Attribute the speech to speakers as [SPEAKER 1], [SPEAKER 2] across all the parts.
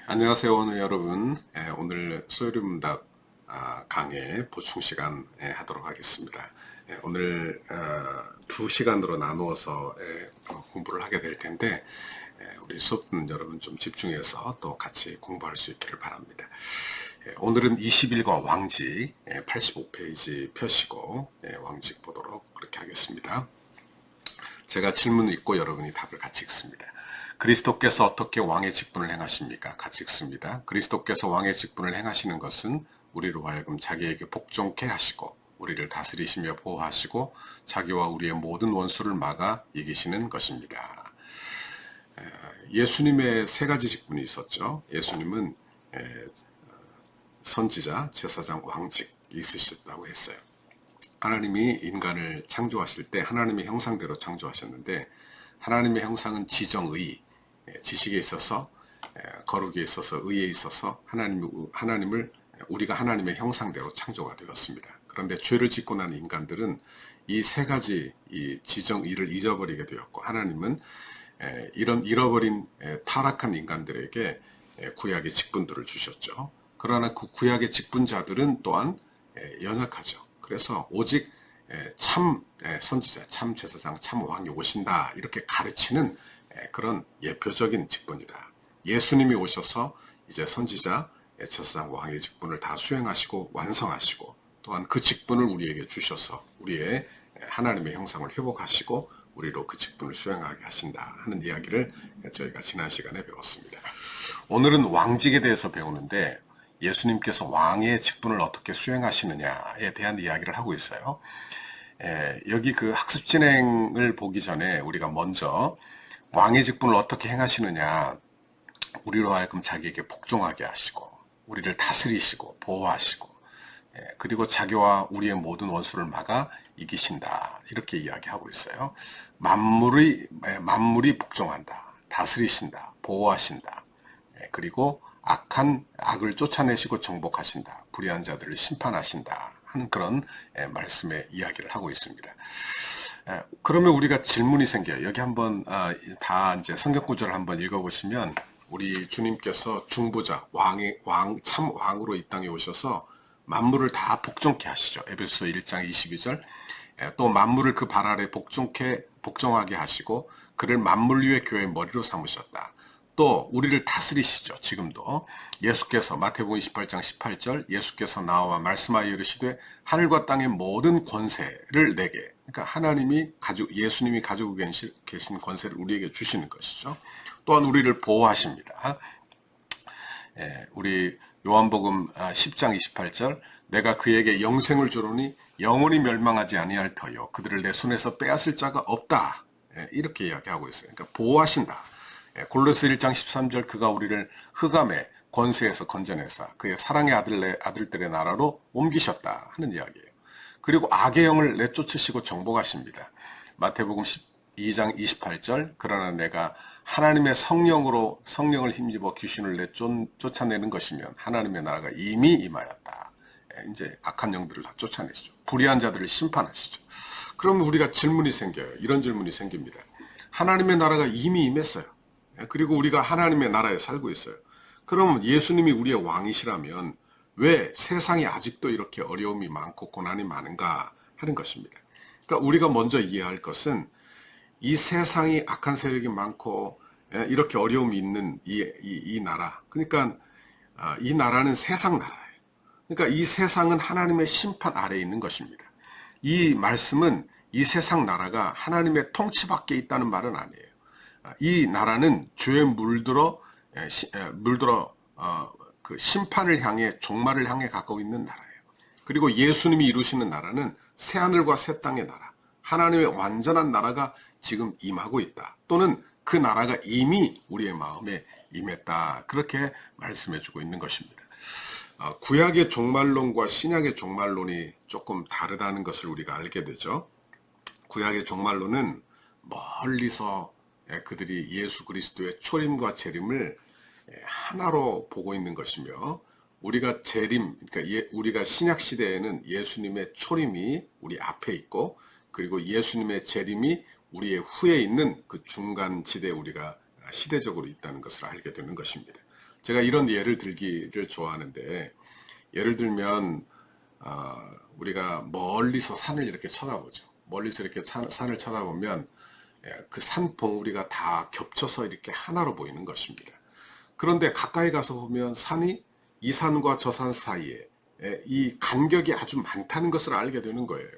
[SPEAKER 1] 안녕하세요, 오늘 여러분. 오늘 소요리문답 강의 보충 시간 하도록 하겠습니다. 오늘 2시간으로 나누어서 공부를 하게 될 텐데 우리 수업 듣는 여러분 좀 집중해서 또 같이 공부할 수 있기를 바랍니다. 오늘은 21과 왕직 85페이지 펴시고 왕직 보도록 그렇게 하겠습니다. 제가 질문을 읽고 여러분이 답을 같이 읽습니다. 그리스도께서 어떻게 왕의 직분을 행하십니까? 같이 읽습니다. 그리스도께서 왕의 직분을 행하시는 것은 우리로 하여금 자기에게 복종케 하시고 우리를 다스리시며 보호하시고 자기와 우리의 모든 원수를 막아 이기시는 것입니다. 예수님의 세 가지 직분이 있었죠. 예수님은 선지자, 제사장, 왕직이 있으셨다고 했어요. 하나님이 인간을 창조하실 때 하나님의 형상대로 창조하셨는데 하나님의 형상은 지정의, 지식에 있어서 거룩에 있어서 의에 있어서 하나님을 우리가 하나님의 형상대로 창조가 되었습니다. 그런데 죄를 짓고 난 인간들은 이 세 가지 이 지정의를 잊어버리게 되었고 하나님은 이런 잃어버린 타락한 인간들에게 구약의 직분들을 주셨죠. 그러나 그 구약의 직분자들은 또한 연약하죠. 그래서 오직 참 선지자, 참 제사장, 참 왕이 오신다 이렇게 가르치는 그런 예표적인 직분이다. 예수님이 오셔서 이제 선지자, 제사장, 왕의 직분을 다 수행하시고 완성하시고 또한 그 직분을 우리에게 주셔서 우리의 하나님의 형상을 회복하시고 우리로 그 직분을 수행하게 하신다 하는 이야기를 저희가 지난 시간에 배웠습니다. 오늘은 왕직에 대해서 배우는데 예수님께서 왕의 직분을 어떻게 수행하시느냐에 대한 이야기를 하고 있어요. 여기 그 학습 진행을 보기 전에 우리가 먼저 왕의 직분을 어떻게 행하시느냐, 우리로 하여금 자기에게 복종하게 하시고 우리를 다스리시고 보호하시고 그리고 자기와 우리의 모든 원수를 막아 이기신다 이렇게 이야기하고 있어요. 만물이 복종한다, 다스리신다, 보호하신다, 그리고 악을 쫓아내시고 정복하신다, 불의한 자들을 심판하신다 하는 그런 말씀의 이야기를 하고 있습니다. 그러면 우리가 질문이 생겨요. 여기 한번 다 이제 성경 구절을 한번 읽어보시면 우리 주님께서 중보자, 참 왕으로 이 땅에 오셔서 만물을 다 복종케 하시죠. 에베소 1장 22절. 또 만물을 그 발 아래 복종하게 하시고 그를 만물 위의 교회의 머리로 삼으셨다. 또 우리를 다스리시죠. 지금도 예수께서 마태복음 28장 18절 예수께서 나와 말씀하여 이르시되 하늘과 땅의 모든 권세를 내게, 그러니까 예수님이 가지고 계신 권세를 우리에게 주시는 것이죠. 또한 우리를 보호하십니다. 우리 요한복음 10장 28절 내가 그에게 영생을 주노니 영원히 멸망하지 아니할 터요 그들을 내 손에서 빼앗을 자가 없다. 이렇게 이야기하고 있어요. 그러니까 보호하신다. 골로새 1장 13절 그가 우리를 흑암의 권세에서 건져내사 그의 사랑의 아들들의 나라로 옮기셨다 하는 이야기예요. 그리고 악의 영을 내쫓으시고 정복하십니다. 마태복음 12장 28절 그러나 내가 하나님의 성령을 힘입어 귀신을 쫓아내는 것이면 하나님의 나라가 이미 임하였다. 이제 악한 영들을 다 쫓아내시죠. 불의한 자들을 심판하시죠. 그러면 우리가 질문이 생겨요. 이런 질문이 생깁니다. 하나님의 나라가 이미 임했어요. 그리고 우리가 하나님의 나라에 살고 있어요. 그러면 예수님이 우리의 왕이시라면 왜 세상이 아직도 이렇게 어려움이 많고 고난이 많은가 하는 것입니다. 그러니까 우리가 먼저 이해할 것은 이 세상이 악한 세력이 많고 이렇게 어려움이 있는 이 나라, 그러니까 이 나라는 세상 나라예요. 그러니까 이 세상은 하나님의 심판 아래에 있는 것입니다. 이 말씀은 이 세상 나라가 하나님의 통치 밖에 있다는 말은 아니에요. 이 나라는 죄에 물들어 그 심판을 향해 종말을 향해 가고 있는 나라예요. 그리고 예수님이 이루시는 나라는 새 하늘과 새 땅의 나라, 하나님의 완전한 나라가 지금 임하고 있다. 또는 그 나라가 이미 우리의 마음에 임했다. 그렇게 말씀해주고 있는 것입니다. 구약의 종말론과 신약의 종말론이 조금 다르다는 것을 우리가 알게 되죠. 구약의 종말론은 멀리서 그들이 예수 그리스도의 초림과 재림을 하나로 보고 있는 것이며 우리가 그러니까 우리가 신약 시대에는 예수님의 초림이 우리 앞에 있고 그리고 예수님의 재림이 우리의 후에 있는 그 중간 지대에 우리가 시대적으로 있다는 것을 알게 되는 것입니다. 제가 이런 예를 들기를 좋아하는데, 예를 들면 우리가 멀리서 산을 이렇게 쳐다보죠. 멀리서 이렇게 산을 쳐다보면 그 산 봉우리가 다 겹쳐서 이렇게 하나로 보이는 것입니다. 그런데 가까이 가서 보면 산이 이 산과 저 산 사이에 이 간격이 아주 많다는 것을 알게 되는 거예요.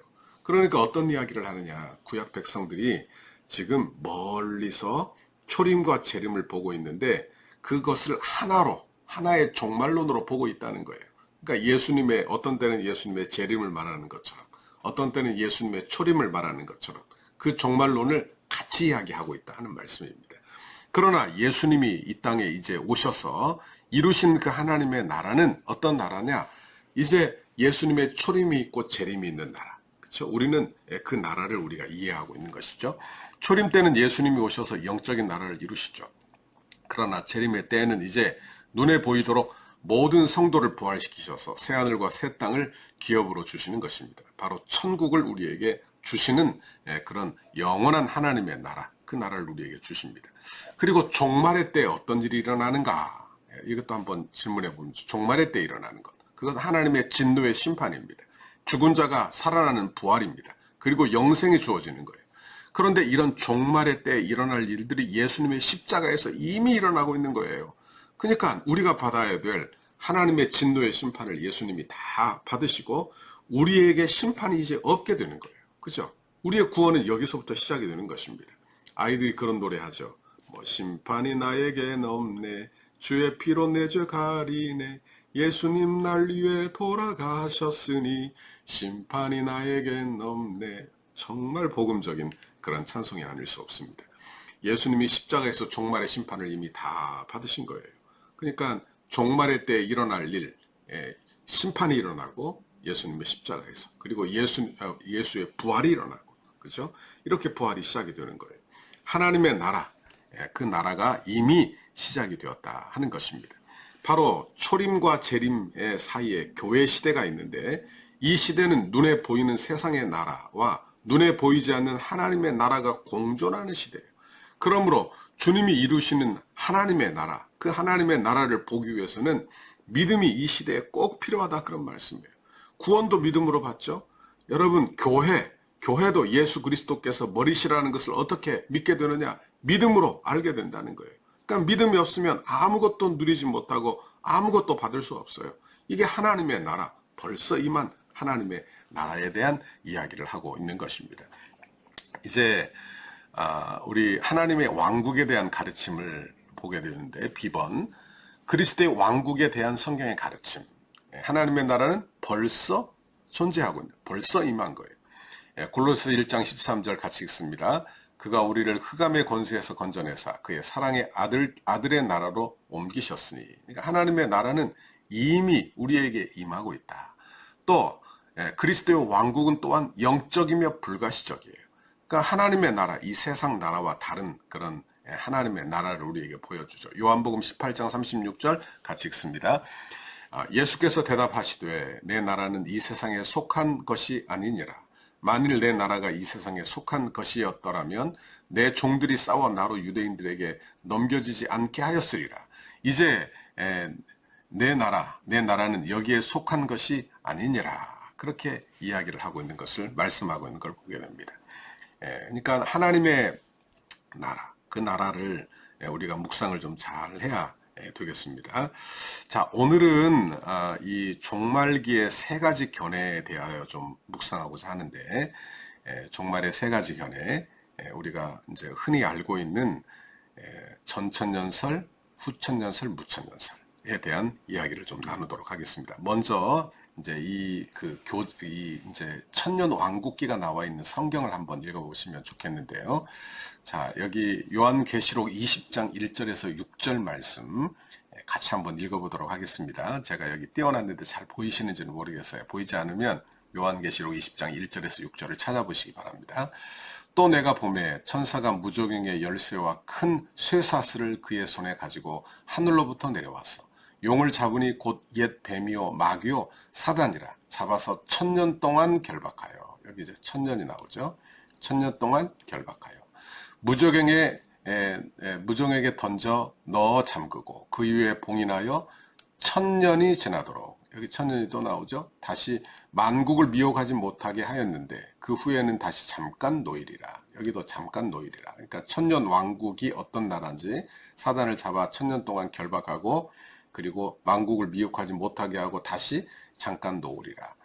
[SPEAKER 1] 그러니까 어떤 이야기를 하느냐. 구약 백성들이 지금 멀리서 초림과 재림을 보고 있는데 그것을 하나로, 하나의 종말론으로 보고 있다는 거예요. 그러니까 예수님의, 어떤 때는 예수님의 재림을 말하는 것처럼, 어떤 때는 예수님의 초림을 말하는 것처럼 그 종말론을 같이 이야기하고 있다 하는 말씀입니다. 그러나 예수님이 이 땅에 이제 오셔서 이루신 그 하나님의 나라는 어떤 나라냐? 이제 예수님의 초림이 있고 재림이 있는 나라. 그렇죠? 우리는 그 나라를 우리가 이해하고 있는 것이죠. 초림 때는 예수님이 오셔서 영적인 나라를 이루시죠. 그러나 재림의 때에는 이제 눈에 보이도록 모든 성도를 부활시키셔서 새하늘과 새 땅을 기업으로 주시는 것입니다. 바로 천국을 우리에게 주시는 그런 영원한 하나님의 나라, 그 나라를 우리에게 주십니다. 그리고 종말의 때에 어떤 일이 일어나는가? 이것도 한번 질문해 보면, 종말의 때에 일어나는 것, 그것은 하나님의 진노의 심판입니다. 죽은 자가 살아나는 부활입니다. 그리고 영생이 주어지는 거예요. 그런데 이런 종말의 때에 일어날 일들이 예수님의 십자가에서 이미 일어나고 있는 거예요. 그러니까 우리가 받아야 될 하나님의 진노의 심판을 예수님이 다 받으시고 우리에게 심판이 이제 없게 되는 거예요. 그죠? 우리의 구원은 여기서부터 시작이 되는 것입니다. 아이들이 그런 노래 하죠. 심판이 나에겐 없네. 주의 피로 내 죄 가리네. 예수님 날 위해 돌아가셨으니 심판이 나에겐 없네. 정말 복음적인 그런 찬송이 아닐 수 없습니다. 예수님이 십자가에서 종말의 심판을 이미 다 받으신 거예요. 그러니까 종말의 때에 일어날 일, 심판이 일어나고 예수님의 십자가에서, 그리고 예수의 부활이 일어나고, 그죠? 이렇게 부활이 시작이 되는 거예요. 하나님의 나라, 그 나라가 이미 시작이 되었다 하는 것입니다. 바로 초림과 재림의 사이에 교회 시대가 있는데, 이 시대는 눈에 보이는 세상의 나라와 눈에 보이지 않는 하나님의 나라가 공존하는 시대예요. 그러므로 주님이 이루시는 하나님의 나라, 그 하나님의 나라를 보기 위해서는 믿음이 이 시대에 꼭 필요하다, 그런 말씀이에요. 구원도 믿음으로 받죠. 여러분, 교회도 예수 그리스도께서 머리시라는 것을 어떻게 믿게 되느냐? 믿음으로 알게 된다는 거예요. 그러니까 믿음이 없으면 아무것도 누리지 못하고 아무것도 받을 수 없어요. 이게 하나님의 나라, 벌써 임한 하나님의 나라에 대한 이야기를 하고 있는 것입니다. 이제 우리 하나님의 왕국에 대한 가르침을 보게 되는데, 비번 그리스도의 왕국에 대한 성경의 가르침. 하나님의 나라는 벌써 존재하고 있는, 벌써 임한 거예요. 골로새 1장 13절 같이 읽습니다. 그가 우리를 흑암의 권세에서 건져내사 그의 사랑의 아들의 나라로 옮기셨으니. 그러니까 하나님의 나라는 이미 우리에게 임하고 있다. 또 그리스도의 왕국은 또한 영적이며 불가시적이에요. 그러니까 하나님의 나라, 이 세상 나라와 다른 그런 하나님의 나라를 우리에게 보여주죠. 요한복음 18장 36절 같이 읽습니다. 예수께서 대답하시되 내 나라는 이 세상에 속한 것이 아니니라. 만일 내 나라가 이 세상에 속한 것이었더라면 내 종들이 싸워 나로 유대인들에게 넘겨지지 않게 하였으리라. 이제 내 나라는 여기에 속한 것이 아니니라. 그렇게 이야기를 하고 있는 것을 말씀하고 있는 걸 보게 됩니다. 그러니까 하나님의 나라, 그 나라를 우리가 묵상을 좀 잘 해야 되겠습니다. 자, 오늘은 이 종말기의 세 가지 견해에 대하여 좀 묵상하고자 하는데, 종말의 세 가지 견해, 우리가 이제 흔히 알고 있는 전천년설, 후천년설, 무천년설에 대한 이야기를 좀 나누도록 하겠습니다. 먼저 이제 이제 천년 왕국기가 나와 있는 성경을 한번 읽어보시면 좋겠는데요. 자, 여기 요한계시록 20장 1절에서 6절 말씀 같이 한번 읽어보도록 하겠습니다. 제가 여기 띄워놨는데 잘 보이시는지는 모르겠어요. 보이지 않으면 요한계시록 20장 1절에서 6절을 찾아보시기 바랍니다. 또 내가 보매 천사가 무저갱의 열쇠와 큰 쇠사슬을 그의 손에 가지고 하늘로부터 내려왔어. 용을 잡으니 곧 옛 뱀이요 마귀요 사단이라. 잡아서 1000년 동안 결박하여. 여기 이제 1000년이 나오죠. 1000년 동안 결박하여. 무저갱의 무종에게 던져 넣어 잠그고 그 이후에 봉인하여 천년이 지나도록, 여기 천년이 또 나오죠. 다시 만국을 미혹하지 못하게 하였는데 그 후에는 다시 잠깐 노일이라. 여기도 잠깐 노일이라. 그러니까 천년 왕국이 어떤 나라인지 사단을 잡아 천년 동안 결박하고 그리고 만국을 미혹하지 못하게 하고 다시 잠깐 놓으리라.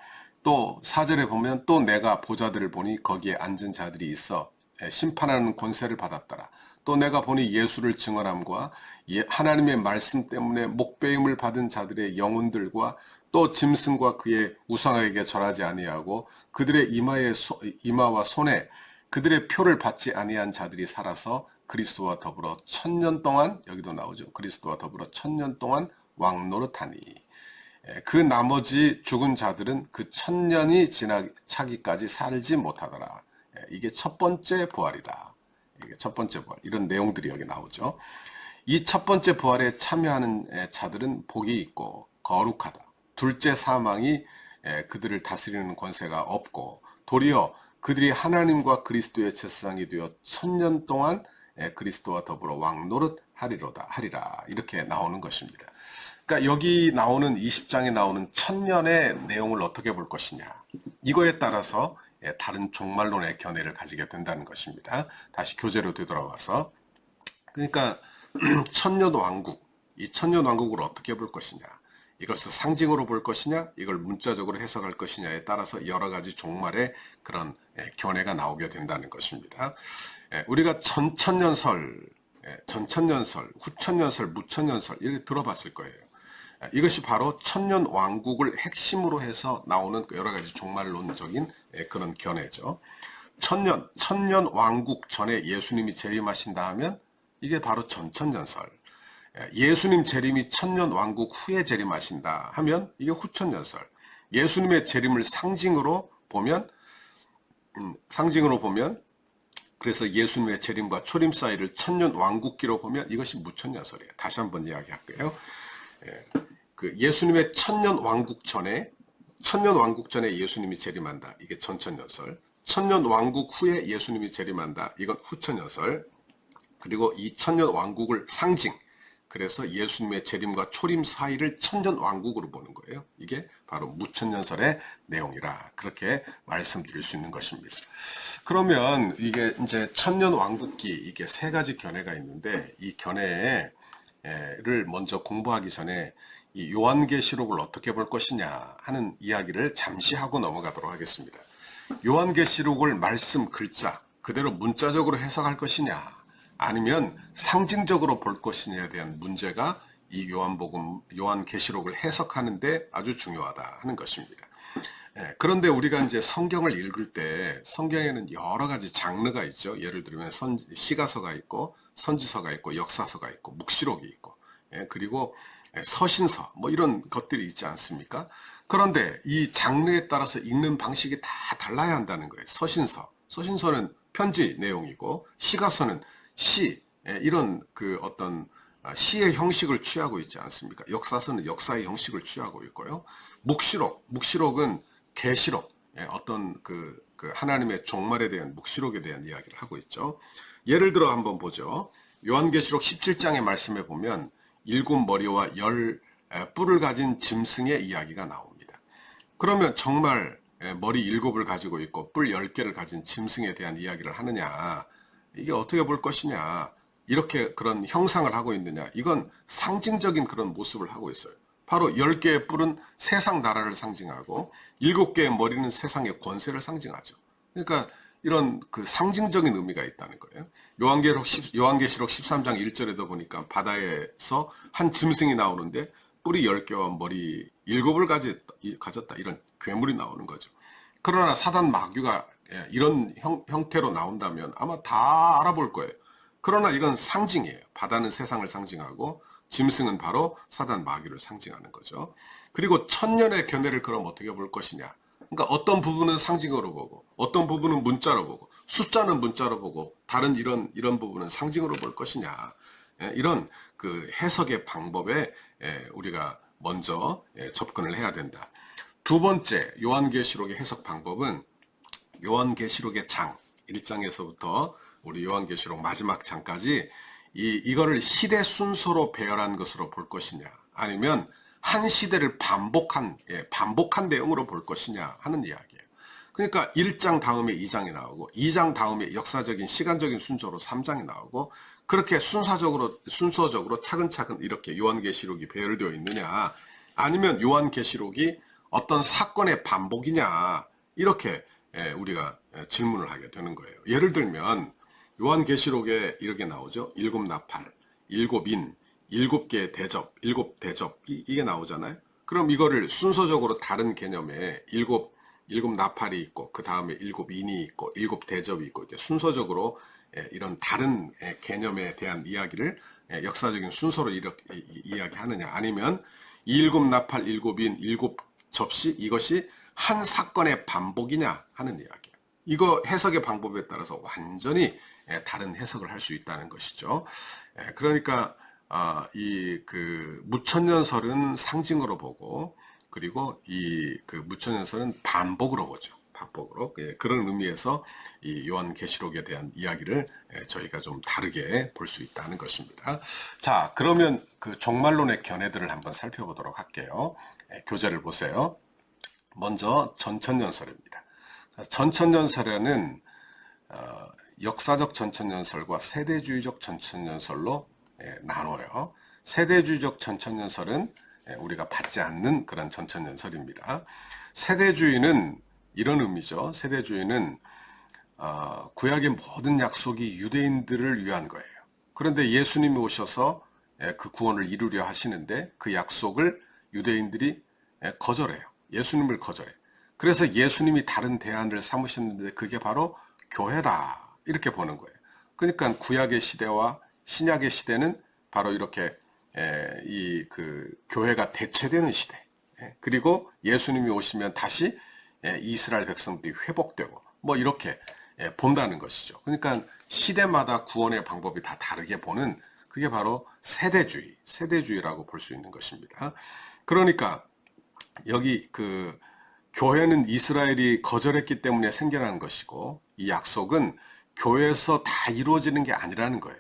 [SPEAKER 1] 또 4절에 보면 또 내가 보좌들을 보니 거기에 앉은 자들이 있어 심판하는 권세를 받았더라. 또 내가 보니 예수를 증언함과 하나님의 말씀 때문에 목배임을 받은 자들의 영혼들과 또 짐승과 그의 우상에게 절하지 아니하고 그들의 이마와 손에 그들의 표를 받지 아니한 자들이 살아서 그리스도와 더불어 천년 동안, 여기도 나오죠. 그리스도와 더불어 천년 동안 왕노릇하니. 그 나머지 죽은 자들은 그 천년이 차기까지 살지 못하더라. 이게 첫 번째 부활이다. 이게 첫 번째 부활. 이런 내용들이 여기 나오죠. 이 첫 번째 부활에 참여하는 자들은 복이 있고 거룩하다. 둘째 사망이 그들을 다스리는 권세가 없고 도리어 그들이 하나님과 그리스도의 제사장이 되어 천년 동안 그리스도와 더불어 왕노릇 하리라. 이렇게 나오는 것입니다. 그러니까 여기 나오는 20장에 나오는 천년의 내용을 어떻게 볼 것이냐. 이거에 따라서 다른 종말론의 견해를 가지게 된다는 것입니다. 다시 교재로 되돌아와서. 그러니까 천년 왕국, 이 천년 왕국을 어떻게 볼 것이냐. 이것을 상징으로 볼 것이냐, 이걸 문자적으로 해석할 것이냐에 따라서 여러 가지 종말의 그런 견해가 나오게 된다는 것입니다. 우리가 전천년설, 후천년설, 무천년설 이렇게 들어봤을 거예요. 이것이 바로 천년 왕국을 핵심으로 해서 나오는 여러 가지 종말론적인 그런 견해죠. 천년 왕국 전에 예수님이 재림하신다 하면 이게 바로 전천년설. 예수님 재림이 천년 왕국 후에 재림하신다 하면 이게 후천년설. 예수님의 재림을 상징으로 보면 그래서 예수님의 재림과 초림 사이를 천년 왕국기로 보면 이것이 무천년설이에요. 다시 한번 이야기할게요. 그 예수님의 천년 왕국 전에 예수님이 재림한다. 이게 전천년설. 천년 왕국 후에 예수님이 재림한다. 이건 후천년설. 그리고 이 천년 왕국을 상징. 그래서 예수님의 재림과 초림 사이를 천년 왕국으로 보는 거예요. 이게 바로 무천년설의 내용이라 그렇게 말씀드릴 수 있는 것입니다. 그러면 이게 이제 천년 왕국기 이게 세 가지 견해가 있는데 이 견해를 먼저 공부하기 전에 이 요한계시록을 어떻게 볼 것이냐 하는 이야기를 잠시 하고 넘어가도록 하겠습니다. 요한계시록을 말씀 글자 그대로 문자적으로 해석할 것이냐 아니면 상징적으로 볼 것이냐에 대한 문제가 이 요한계시록을 해석하는데 아주 중요하다 하는 것입니다. 그런데 우리가 이제 성경을 읽을 때 성경에는 여러 가지 장르가 있죠. 예를 들면 시가서가 있고 선지서가 있고 역사서가 있고 묵시록이 있고 그리고 서신서 뭐 이런 것들이 있지 않습니까? 그런데 이 장르에 따라서 읽는 방식이 다 달라야 한다는 거예요. 서신서는 편지 내용이고 시가서는 이런 그 어떤 시의 형식을 취하고 있지 않습니까? 역사서는 역사의 형식을 취하고 있고요. 묵시록은 계시록, 어떤 그 하나님의 종말에 대한 묵시록에 대한 이야기를 하고 있죠. 예를 들어 한번 보죠. 요한계시록 17장의 말씀에 보면 7머리와 10뿔을 가진 짐승의 이야기가 나옵니다. 그러면 정말 머리 7을 가지고 있고 뿔 10개를 가진 짐승에 대한 이야기를 하느냐? 이게 어떻게 볼 것이냐, 이렇게 그런 형상을 하고 있느냐, 이건 상징적인 그런 모습을 하고 있어요. 바로 10개의 뿔은 세상 나라를 상징하고 7개의 머리는 세상의 권세를 상징하죠. 그러니까 이런 그 상징적인 의미가 있다는 거예요. 요한계시록 13장 1절에도 보니까 바다에서 한 짐승이 나오는데 뿔이 10개와 머리 7을 가졌다. 이런 괴물이 나오는 거죠. 그러나 사단 마귀가 이런 형태로 나온다면 아마 다 알아볼 거예요. 그러나 이건 상징이에요. 바다는 세상을 상징하고 짐승은 바로 사단 마귀를 상징하는 거죠. 그리고 천년의 견해를 그럼 어떻게 볼 것이냐. 그러니까 어떤 부분은 상징으로 보고 어떤 부분은 문자로 보고 숫자는 문자로 보고 다른 이런 부분은 상징으로 볼 것이냐. 이런 그 해석의 방법에 우리가 먼저 접근을 해야 된다. 두 번째 요한계시록의 해석 방법은 요한계시록의 장 1장에서부터 우리 요한계시록 마지막 장까지 이거를 시대 순서로 배열한 것으로 볼 것이냐, 아니면 한 시대를 반복한 내용으로 볼 것이냐 하는 이야기예요. 그러니까 1장 다음에 2장이 나오고 2장 다음에 역사적인 시간적인 순서로 3장이 나오고, 그렇게 순서적으로 차근차근 이렇게 요한계시록이 배열되어 있느냐, 아니면 요한계시록이 어떤 사건의 반복이냐, 이렇게 우리가 질문을 하게 되는 거예요. 예를 들면 요한계시록에 이렇게 나오죠. 7나팔, 7인, 7개의 대접, 7대접, 이게 나오잖아요. 그럼 이거를 순서적으로 다른 개념에 7나팔이 있고, 그 다음에 7인이 있고, 7대접이 있고, 이렇게 순서적으로 이런 다른 개념에 대한 이야기를 역사적인 순서로 이렇게 이야기하느냐, 아니면 7나팔, 7인, 7접시, 이것이 한 사건의 반복이냐 하는 이야기예요. 이거 해석의 방법에 따라서 완전히 다른 해석을 할 수 있다는 것이죠. 그러니까 이 그 무천년설은 상징으로 보고, 그리고 이 그 무천년설은 반복으로 보죠. 반복으로. 그런 의미에서 이 요한계시록에 대한 이야기를 저희가 좀 다르게 볼 수 있다는 것입니다. 자, 그러면 그 종말론의 견해들을 한번 살펴보도록 할게요. 교재를 보세요. 먼저 전천년설입니다. 전천년설에는 역사적 전천년설과 세대주의적 전천년설로 나눠요. 세대주의적 전천년설은 우리가 받지 않는 그런 전천년설입니다. 세대주의는 이런 의미죠. 세대주의는 구약의 모든 약속이 유대인들을 위한 거예요. 그런데 예수님이 오셔서 그 구원을 이루려 하시는데 그 약속을 유대인들이 거절해요. 예수님을 거절해. 그래서 예수님이 다른 대안을 삼으셨는데 그게 바로 교회다, 이렇게 보는 거예요. 그러니까 구약의 시대와 신약의 시대는 바로 이렇게 이 그 교회가 대체되는 시대. 그리고 예수님이 오시면 다시 이스라엘 백성들이 회복되고 뭐 이렇게 본다는 것이죠. 그러니까 시대마다 구원의 방법이 다 다르게 보는, 그게 바로 세대주의라고 볼 수 있는 것입니다. 그러니까 여기 그 교회는 이스라엘이 거절했기 때문에 생겨난 것이고, 이 약속은 교회에서 다 이루어지는 게 아니라는 거예요.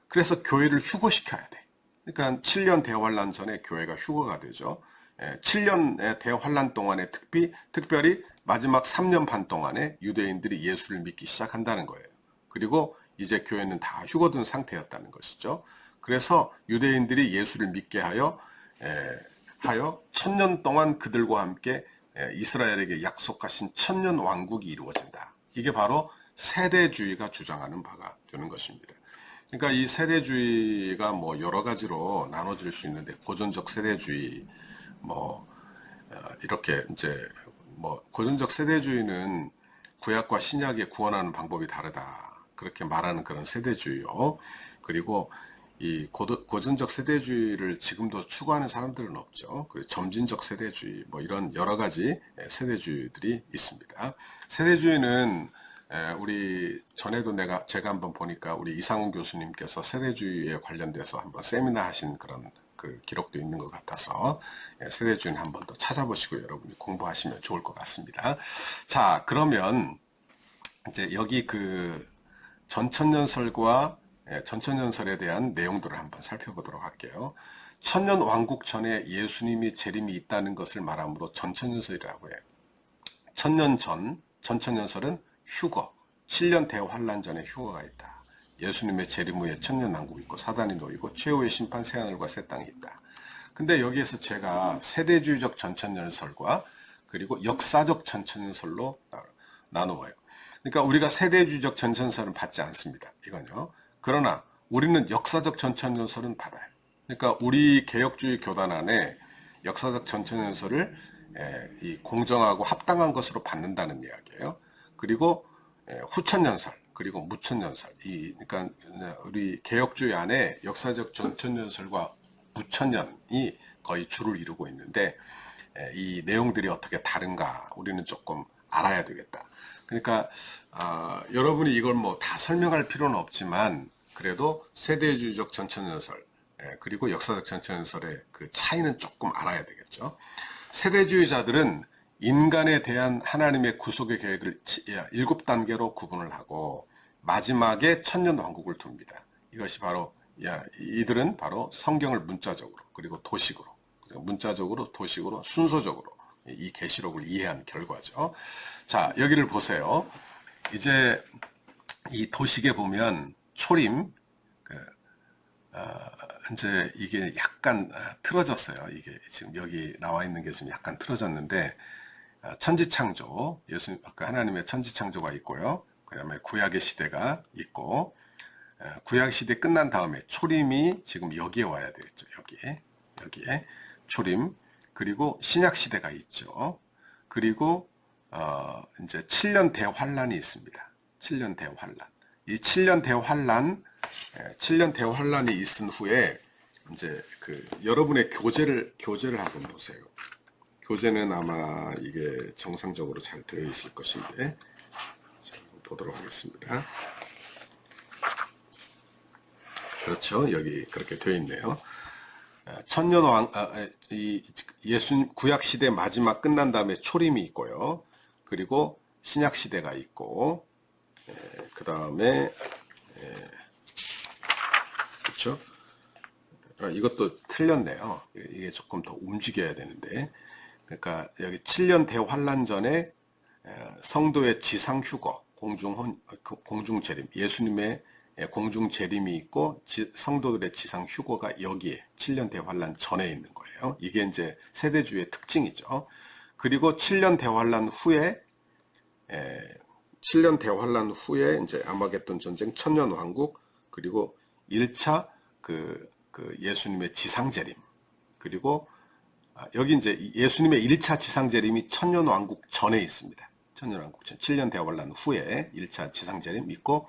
[SPEAKER 1] 그래서 교회를 휴거시켜야 돼. 그러니까 7년 대환란 전에 교회가 휴거가 되죠. 7년의 대환란 동안에 특별히 마지막 3년 반 동안에 유대인들이 예수를 믿기 시작한다는 거예요. 그리고 이제 교회는 다 휴거된 상태였다는 것이죠. 그래서 유대인들이 예수를 믿게 하여 1000년 동안 그들과 함께 이스라엘에게 약속하신 1000년 왕국이 이루어진다. 이게 바로 세대주의가 주장하는 바가 되는 것입니다. 그러니까 이 세대주의가 뭐 여러 가지로 나눠질 수 있는데, 고전적 세대주의, 이렇게 이제 고전적 세대주의는 구약과 신약의 구원하는 방법이 다르다, 그렇게 말하는 그런 세대주의요. 그리고 이 고전적 세대주의를 지금도 추구하는 사람들은 없죠. 그리고 점진적 세대주의, 이런 여러 가지 세대주의들이 있습니다. 세대주의는 우리 전에도 제가 한번 보니까 우리 이상훈 교수님께서 세대주의에 관련돼서 한번 세미나 하신 그런 그 기록도 있는 것 같아서 세대주의는 한번 더 찾아보시고 여러분이 공부하시면 좋을 것 같습니다. 자, 그러면 이제 여기 그 전천년설과 전천년설에 대한 내용들을 한번 살펴보도록 할게요. 천년 왕국 전에 예수님이 재림이 있다는 것을 말하므로 전천년설이라고 해요. 천년 전, 전천년설은 휴거, 7년 대환란 전에 휴거가 있다. 예수님의 재림 후에 천년 왕국이 있고 사단이 놓이고 최후의 심판 새하늘과 새 땅이 있다. 근데 여기에서 제가 세대주의적 전천년설과 그리고 역사적 전천년설로 나누어요. 그러니까 우리가 세대주의적 전천년설은 받지 않습니다. 이건요. 그러나 우리는 역사적 전천년설은 받아요. 그러니까 우리 개혁주의 교단 안에 역사적 전천년설을 이 공정하고 합당한 것으로 받는다는 이야기예요. 그리고 후천년설, 그리고 무천년설, 그러니까 우리 개혁주의 안에 역사적 전천년설과 무천년이 거의 주를 이루고 있는데, 이 내용들이 어떻게 다른가 우리는 조금 알아야 되겠다. 그러니까 여러분이 이걸 뭐 다 설명할 필요는 없지만 그래도 세대주의적 전천년설 그리고 역사적 전천년설의 그 차이는 조금 알아야 되겠죠. 세대주의자들은 인간에 대한 하나님의 구속의 계획을 7단계로 구분을 하고, 마지막에 천년왕국을 둡니다. 이것이 바로 이들은 바로 성경을 문자적으로 그리고 도식으로 문자적으로 도식으로 순서적으로 이 계시록을 이해한 결과죠. 자, 여기를 보세요. 이제 이 도식에 보면 초림 이제 이게 약간 틀어졌어요. 이게 지금 여기 나와 있는 게 지금 약간 틀어졌는데 천지창조, 예수님 하나님의 천지창조가 있고요. 그다음에 구약의 시대가 있고 구약 시대 끝난 다음에 초림이 지금 여기에 와야 되겠죠. 여기에 초림, 그리고 신약 시대가 있죠. 그리고 이제 7년 대환란이 있습니다. 7년 대환란. 이 7년 대환란이 있은 후에 이제 여러분의 교재를 한번 보세요. 교재는 아마 이게 정상적으로 잘 되어 있을 것인데, 자, 보도록 하겠습니다. 그렇죠. 여기 그렇게 되어 있네요. 구약 시대 마지막 끝난 다음에 초림이 있고요. 그리고 신약 시대가 있고, 그 다음에 그렇죠. 이것도 틀렸네요. 이게 조금 더 움직여야 되는데, 그러니까 여기 7년 대환란 전에 성도의 지상 휴거, 공중 재림, 예수님의 공중 재림이 있고 성도들의 지상 휴거가 여기에 7년 대환란 전에 있는 거예요. 이게 이제 세대주의 특징이죠. 그리고 7년 대환란 후에 이제 아마겟돈 전쟁, 천년 왕국, 그리고 1차 예수님의 지상 재림, 그리고 여기 이제 예수님의 1차 지상 재림이 천년 왕국 전에 있습니다. 천년 왕국 전 7년 대환란 후에 1차 지상 재림 있고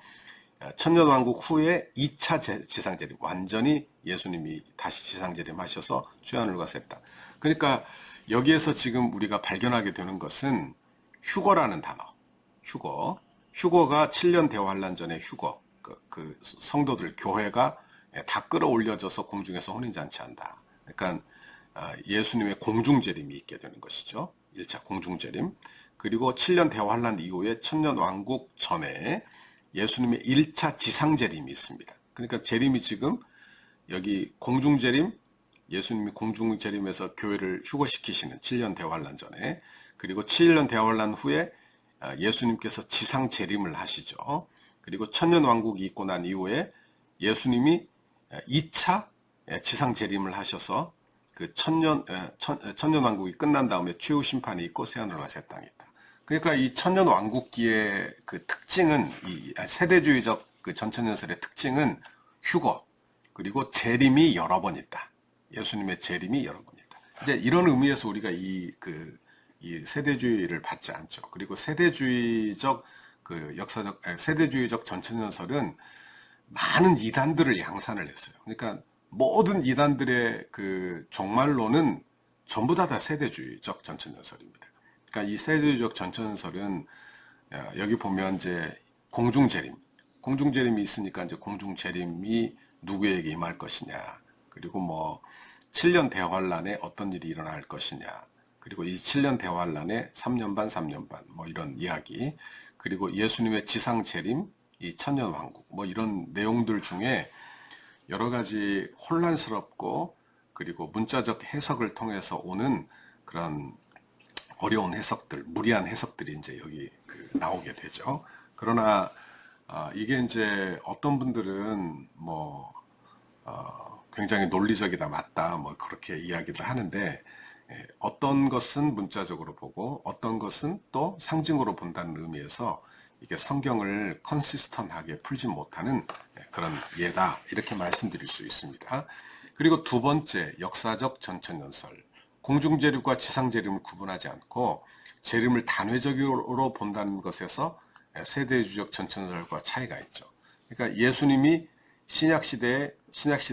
[SPEAKER 1] 천년 왕국 후에 2차 지상 재림, 완전히 예수님이 다시 지상 재림하셔서 죄안을 가셨다. 그러니까 여기에서 지금 우리가 발견하게 되는 것은 휴거라는 단어. 휴거가 7년 대환란 전에 휴거. 그 성도들 교회가 다 끌어올려져서 공중에서 혼인잔치한다. 그러니까 예수님의 공중재림이 있게 되는 것이죠. 1차 공중재림. 그리고 7년 대환란 이후에 천년 왕국 전에 예수님의 1차 지상재림이 있습니다. 그러니까 재림이 지금 여기 공중재림, 예수님이 공중재림에서 교회를 휴거시키시는 7년 대환란 전에, 그리고 7년 대환란 후에 예수님께서 지상재림을 하시죠. 그리고 천년 왕국이 있고 난 이후에 예수님이 2차 지상 재림을 하셔서 그 천년 왕국이 끝난 다음에 최후 심판이 있고 새하늘과 새 땅이 있다. 그러니까 이 천년 왕국기의 그 특징은, 이 세대주의적 그 전천년설의 특징은 휴거, 그리고 재림이 여러 번 있다. 예수님의 재림이 여러 번 있다. 이제 이런 의미에서 우리가 이 세대주의를 받지 않죠. 그리고 세대주의적 전천년설은 많은 이단들을 양산을 했어요. 그러니까 모든 이단들의 그 종말론은 전부 다 세대주의적 전천년설입니다. 그러니까 이 세대주의적 전천년설은 여기 보면 이제 공중재림이 있으니까 이제 공중재림이 누구에게 임할 것이냐, 그리고 뭐 7년 대환란에 어떤 일이 일어날 것이냐, 그리고 이 7년 대환란에 3년 반 뭐 이런 이야기, 그리고 예수님의 지상 재림, 이 천년 왕국, 뭐 이런 내용들 중에 여러 가지 혼란스럽고 그리고 문자적 해석을 통해서 오는 그런 어려운 해석들, 무리한 해석들이 이제 여기 나오게 되죠. 그러나 이게 이제 어떤 분들은 뭐 굉장히 논리적이다, 맞다, 뭐 그렇게 이야기를 하는데, 어떤 것은 문자적으로 보고 어떤 것은 또 상징으로 본다는 의미에서 이게 성경을 컨시스턴하게 풀지 못하는 그런 예다, 이렇게 말씀드릴 수 있습니다. 그리고 두 번째, 역사적 전천년설. 공중재림과 지상재림을 구분하지 않고 재림을 단회적으로 본다는 것에서 세대주의적 전천년설과 차이가 있죠. 그러니까 예수님이 신약시대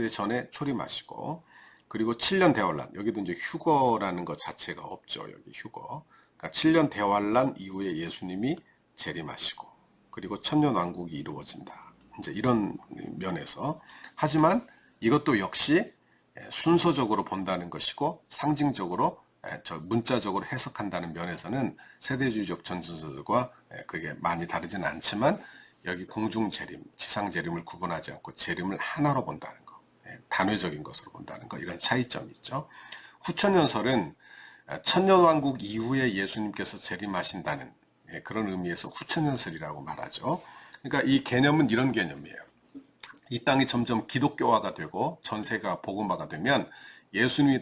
[SPEAKER 1] 전에 초림하시고, 그리고 7년 대환란, 여기도 이제 휴거라는 것 자체가 없죠. 여기 휴거. 그러니까 7년 대환란 이후에 예수님이 재림하시고, 그리고 천년 왕국이 이루어진다. 이제 이런 면에서. 하지만 이것도 역시 순서적으로 본다는 것이고, 상징적으로, 문자적으로 해석한다는 면에서는 세대주의적 전천년설과 그게 많이 다르지는 않지만, 여기 공중 재림, 지상 재림을 구분하지 않고 재림을 하나로 본다는 거, 단회적인 것으로 본다는 거, 이런 차이점이 있죠. 후천연설은 천년왕국 이후에 예수님께서 재림하신다는 그런 의미에서 후천연설이라고 말하죠. 그러니까 이 개념은 이런 개념이에요. 이 땅이 점점 기독교화가 되고 전세가 복음화가 되면 예수님이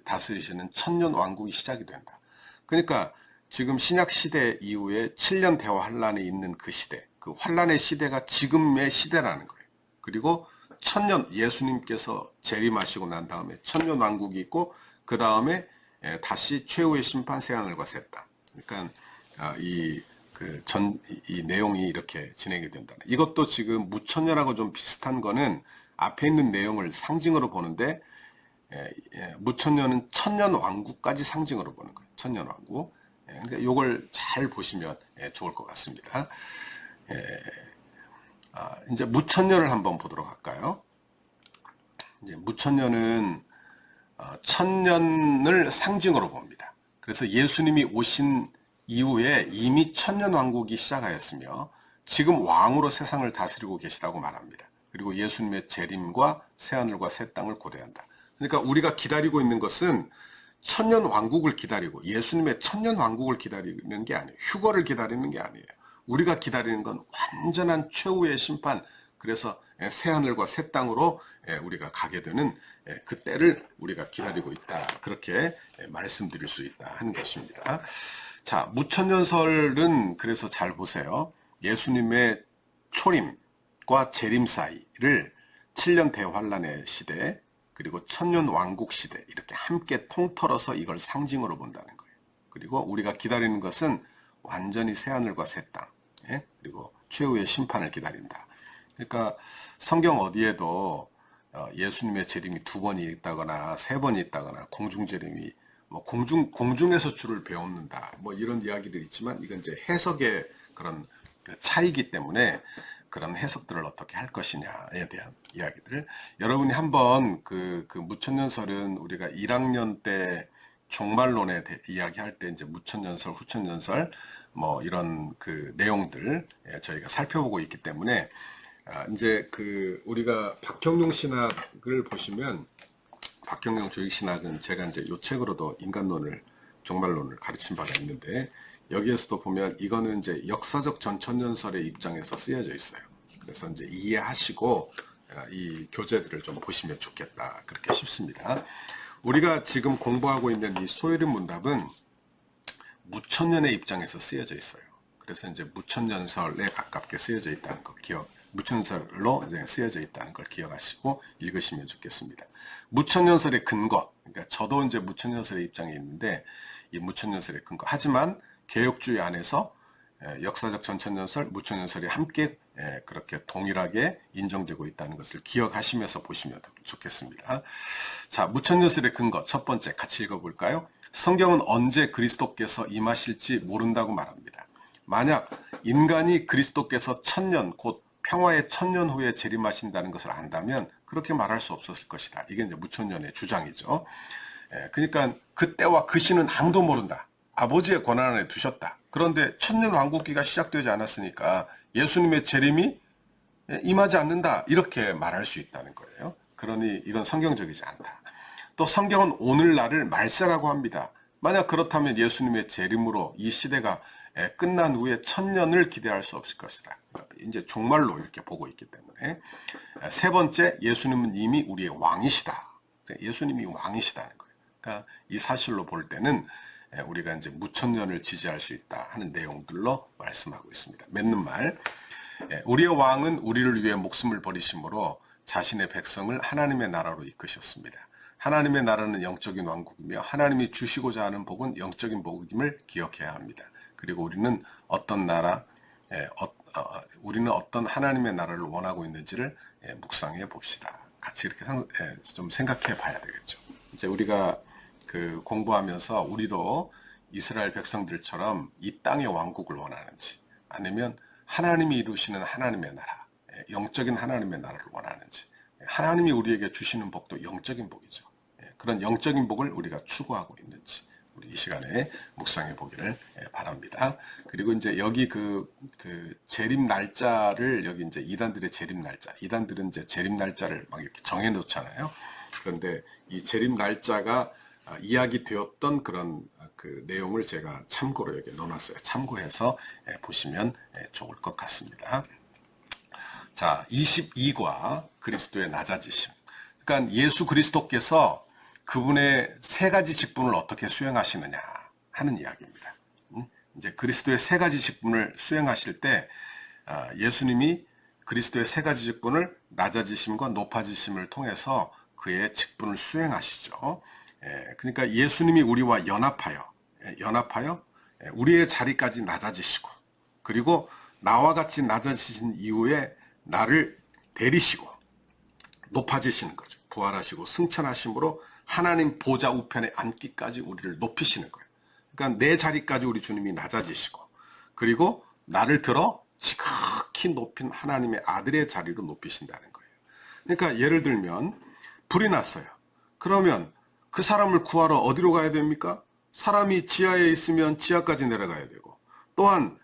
[SPEAKER 1] 다스리시는 천년왕국이 시작이 된다. 그러니까 지금 신약 시대 이후에 7년 대화 환란에 있는 그 시대, 그 환란의 시대가 지금의 시대라는 거예요. 그리고 천년, 예수님께서 재림하시고 난 다음에 천년 왕국이 있고 그 다음에 다시 최후의 심판, 새하늘과 새 땅. 그러니까 이 내용이 이렇게 진행이 된다는. 이것도 지금 무천년하고 좀 비슷한 거는 앞에 있는 내용을 상징으로 보는데, 무천년은 천년 왕국까지 상징으로 보는 거예요. 천년 왕국. 그러니까 이걸 잘 보시면 좋을 것 같습니다. 이제 무천년을 한번 보도록 할까요? 이제 무천년은 천년을 상징으로 봅니다. 그래서 예수님이 오신 이후에 이미 천년왕국이 시작하였으며 지금 왕으로 세상을 다스리고 계시다고 말합니다. 그리고 예수님의 재림과 새하늘과 새 땅을 고대한다. 그러니까 우리가 기다리고 있는 것은 천년왕국을 기다리고 예수님의 천년왕국을 기다리는 게 아니에요. 휴거를 기다리는 게 아니에요. 우리가 기다리는 건 완전한 최후의 심판, 그래서 새하늘과 새 땅으로 우리가 가게 되는 그 때를 우리가 기다리고 있다. 그렇게 말씀드릴 수 있다 하는 것입니다. 자, 무천년설은 그래서 잘 보세요. 예수님의 초림과 재림 사이를 7년 대환란의 시대, 그리고 천년 왕국 시대, 이렇게 함께 통틀어서 이걸 상징으로 본다는 거예요. 그리고 우리가 기다리는 것은 완전히 새하늘과 새 땅, 그리고 최후의 심판을 기다린다. 그러니까 성경 어디에도 예수님의 재림이 2번이 있다거나 3번이 있다거나 공중 재림이 뭐 공중에서 주를 배웠는다, 뭐 이런 이야기들이 있지만 이건 이제 해석의 그런 차이기 때문에 그런 해석들을 어떻게 할 것이냐에 대한 이야기들. 여러분이 한번 그 무천년설은 우리가 1학년 때 종말론에 이야기할 때 이제 무천년설, 후천년설 뭐 이런 그 내용들 저희가 살펴보고 있기 때문에 이제 우리가 박경룡 신학을 보시면 박경룡 조익 신학은 제가 이제 요 책으로도 인간론을 종말론을 가르친 바가 있는데 여기에서도 보면 이거는 이제 역사적 전천년설의 입장에서 쓰여져 있어요. 그래서 이제 이해하시고 이 교재들을 좀 보시면 좋겠다 그렇게 싶습니다. 우리가 지금 공부하고 있는 이 소요림 문답은 무천년의 입장에서 쓰여져 있어요. 그래서 이제 무천년설에 가깝게 쓰여져 있다는 거 무천년설로 이제 쓰여져 있다는 걸 기억하시고 읽으시면 좋겠습니다. 무천년설의 근거, 그러니까 저도 이제 무천년설의 입장에 있는데 이 무천년설의 근거. 하지만 개혁주의 안에서 역사적 전천년설, 무천년설이 함께 그렇게 동일하게 인정되고 있다는 것을 기억하시면서 보시면 좋겠습니다. 자, 무천년설의 근거 첫 번째 같이 읽어볼까요? 성경은 언제 그리스도께서 임하실지 모른다고 말합니다. 만약 인간이 그리스도께서 천년 곧 평화의 천년 후에 재림하신다는 것을 안다면 그렇게 말할 수 없었을 것이다. 이게 이제 무천년의 주장이죠. 그러니까 그때와 그 시는 아무도 모른다. 아버지의 권한 안에 두셨다. 그런데 천년 왕국기가 시작되지 않았으니까 예수님의 재림이 임하지 않는다. 이렇게 말할 수 있다는 거예요. 그러니 이건 성경적이지 않다. 또 성경은 오늘날을 말세라고 합니다. 만약 그렇다면 예수님의 재림으로 이 시대가 끝난 후에 천년을 기대할 수 없을 것이다. 이제 종말로 이렇게 보고 있기 때문에. 세 번째, 예수님은 이미 우리의 왕이시다. 예수님이 왕이시다는 거예요. 그러니까 이 사실로 볼 때는 우리가 이제 무천년을 지지할 수 있다 하는 내용들로 말씀하고 있습니다. 맺는 말. 우리의 왕은 우리를 위해 목숨을 버리심으로 자신의 백성을 하나님의 나라로 이끄셨습니다. 하나님의 나라는 영적인 왕국이며 하나님이 주시고자 하는 복은 영적인 복임을 기억해야 합니다. 그리고 우리는 어떤 하나님의 나라를 원하고 있는지를 묵상해 봅시다. 같이 이렇게 좀 생각해 봐야 되겠죠. 이제 우리가 공부하면서 우리도 이스라엘 백성들처럼 이 땅의 왕국을 원하는지 아니면 하나님이 이루시는 하나님의 나라, 영적인 하나님의 나라를 원하는지, 하나님이 우리에게 주시는 복도 영적인 복이죠. 그런 영적인 복을 우리가 추구하고 있는지 우리 이 시간에 묵상해 보기를 바랍니다. 그리고 이제 여기 그 재림 날짜를 여기 이제 이단들의 재림 날짜, 이단들은 이제 재림 날짜를 막 이렇게 정해 놓잖아요. 그런데 이 재림 날짜가 이야기되었던 그런 그 내용을 제가 참고로 여기 넣어놨어요. 참고해서 보시면 좋을 것 같습니다. 자, 22과 그리스도의 낮아지심. 그러니까 예수 그리스도께서 그분의 세 가지 직분을 어떻게 수행하시느냐 하는 이야기입니다. 이제 그리스도의 세 가지 직분을 수행하실 때 예수님이 그리스도의 세 가지 직분을 낮아지심과 높아지심을 통해서 그의 직분을 수행하시죠. 그러니까 예수님이 우리와 연합하여 우리의 자리까지 낮아지시고, 그리고 나와 같이 낮아지신 이후에 나를 데리시고 높아지시는 거죠. 부활하시고 승천하심으로 하나님 보좌 우편에 앉기까지 우리를 높이시는 거예요. 그러니까 내 자리까지 우리 주님이 낮아지시고, 그리고 나를 들어 지극히 높인 하나님의 아들의 자리로 높이신다는 거예요. 그러니까 예를 들면 불이 났어요. 그러면 그 사람을 구하러 어디로 가야 됩니까? 사람이 지하에 있으면 지하까지 내려가야 되고, 또한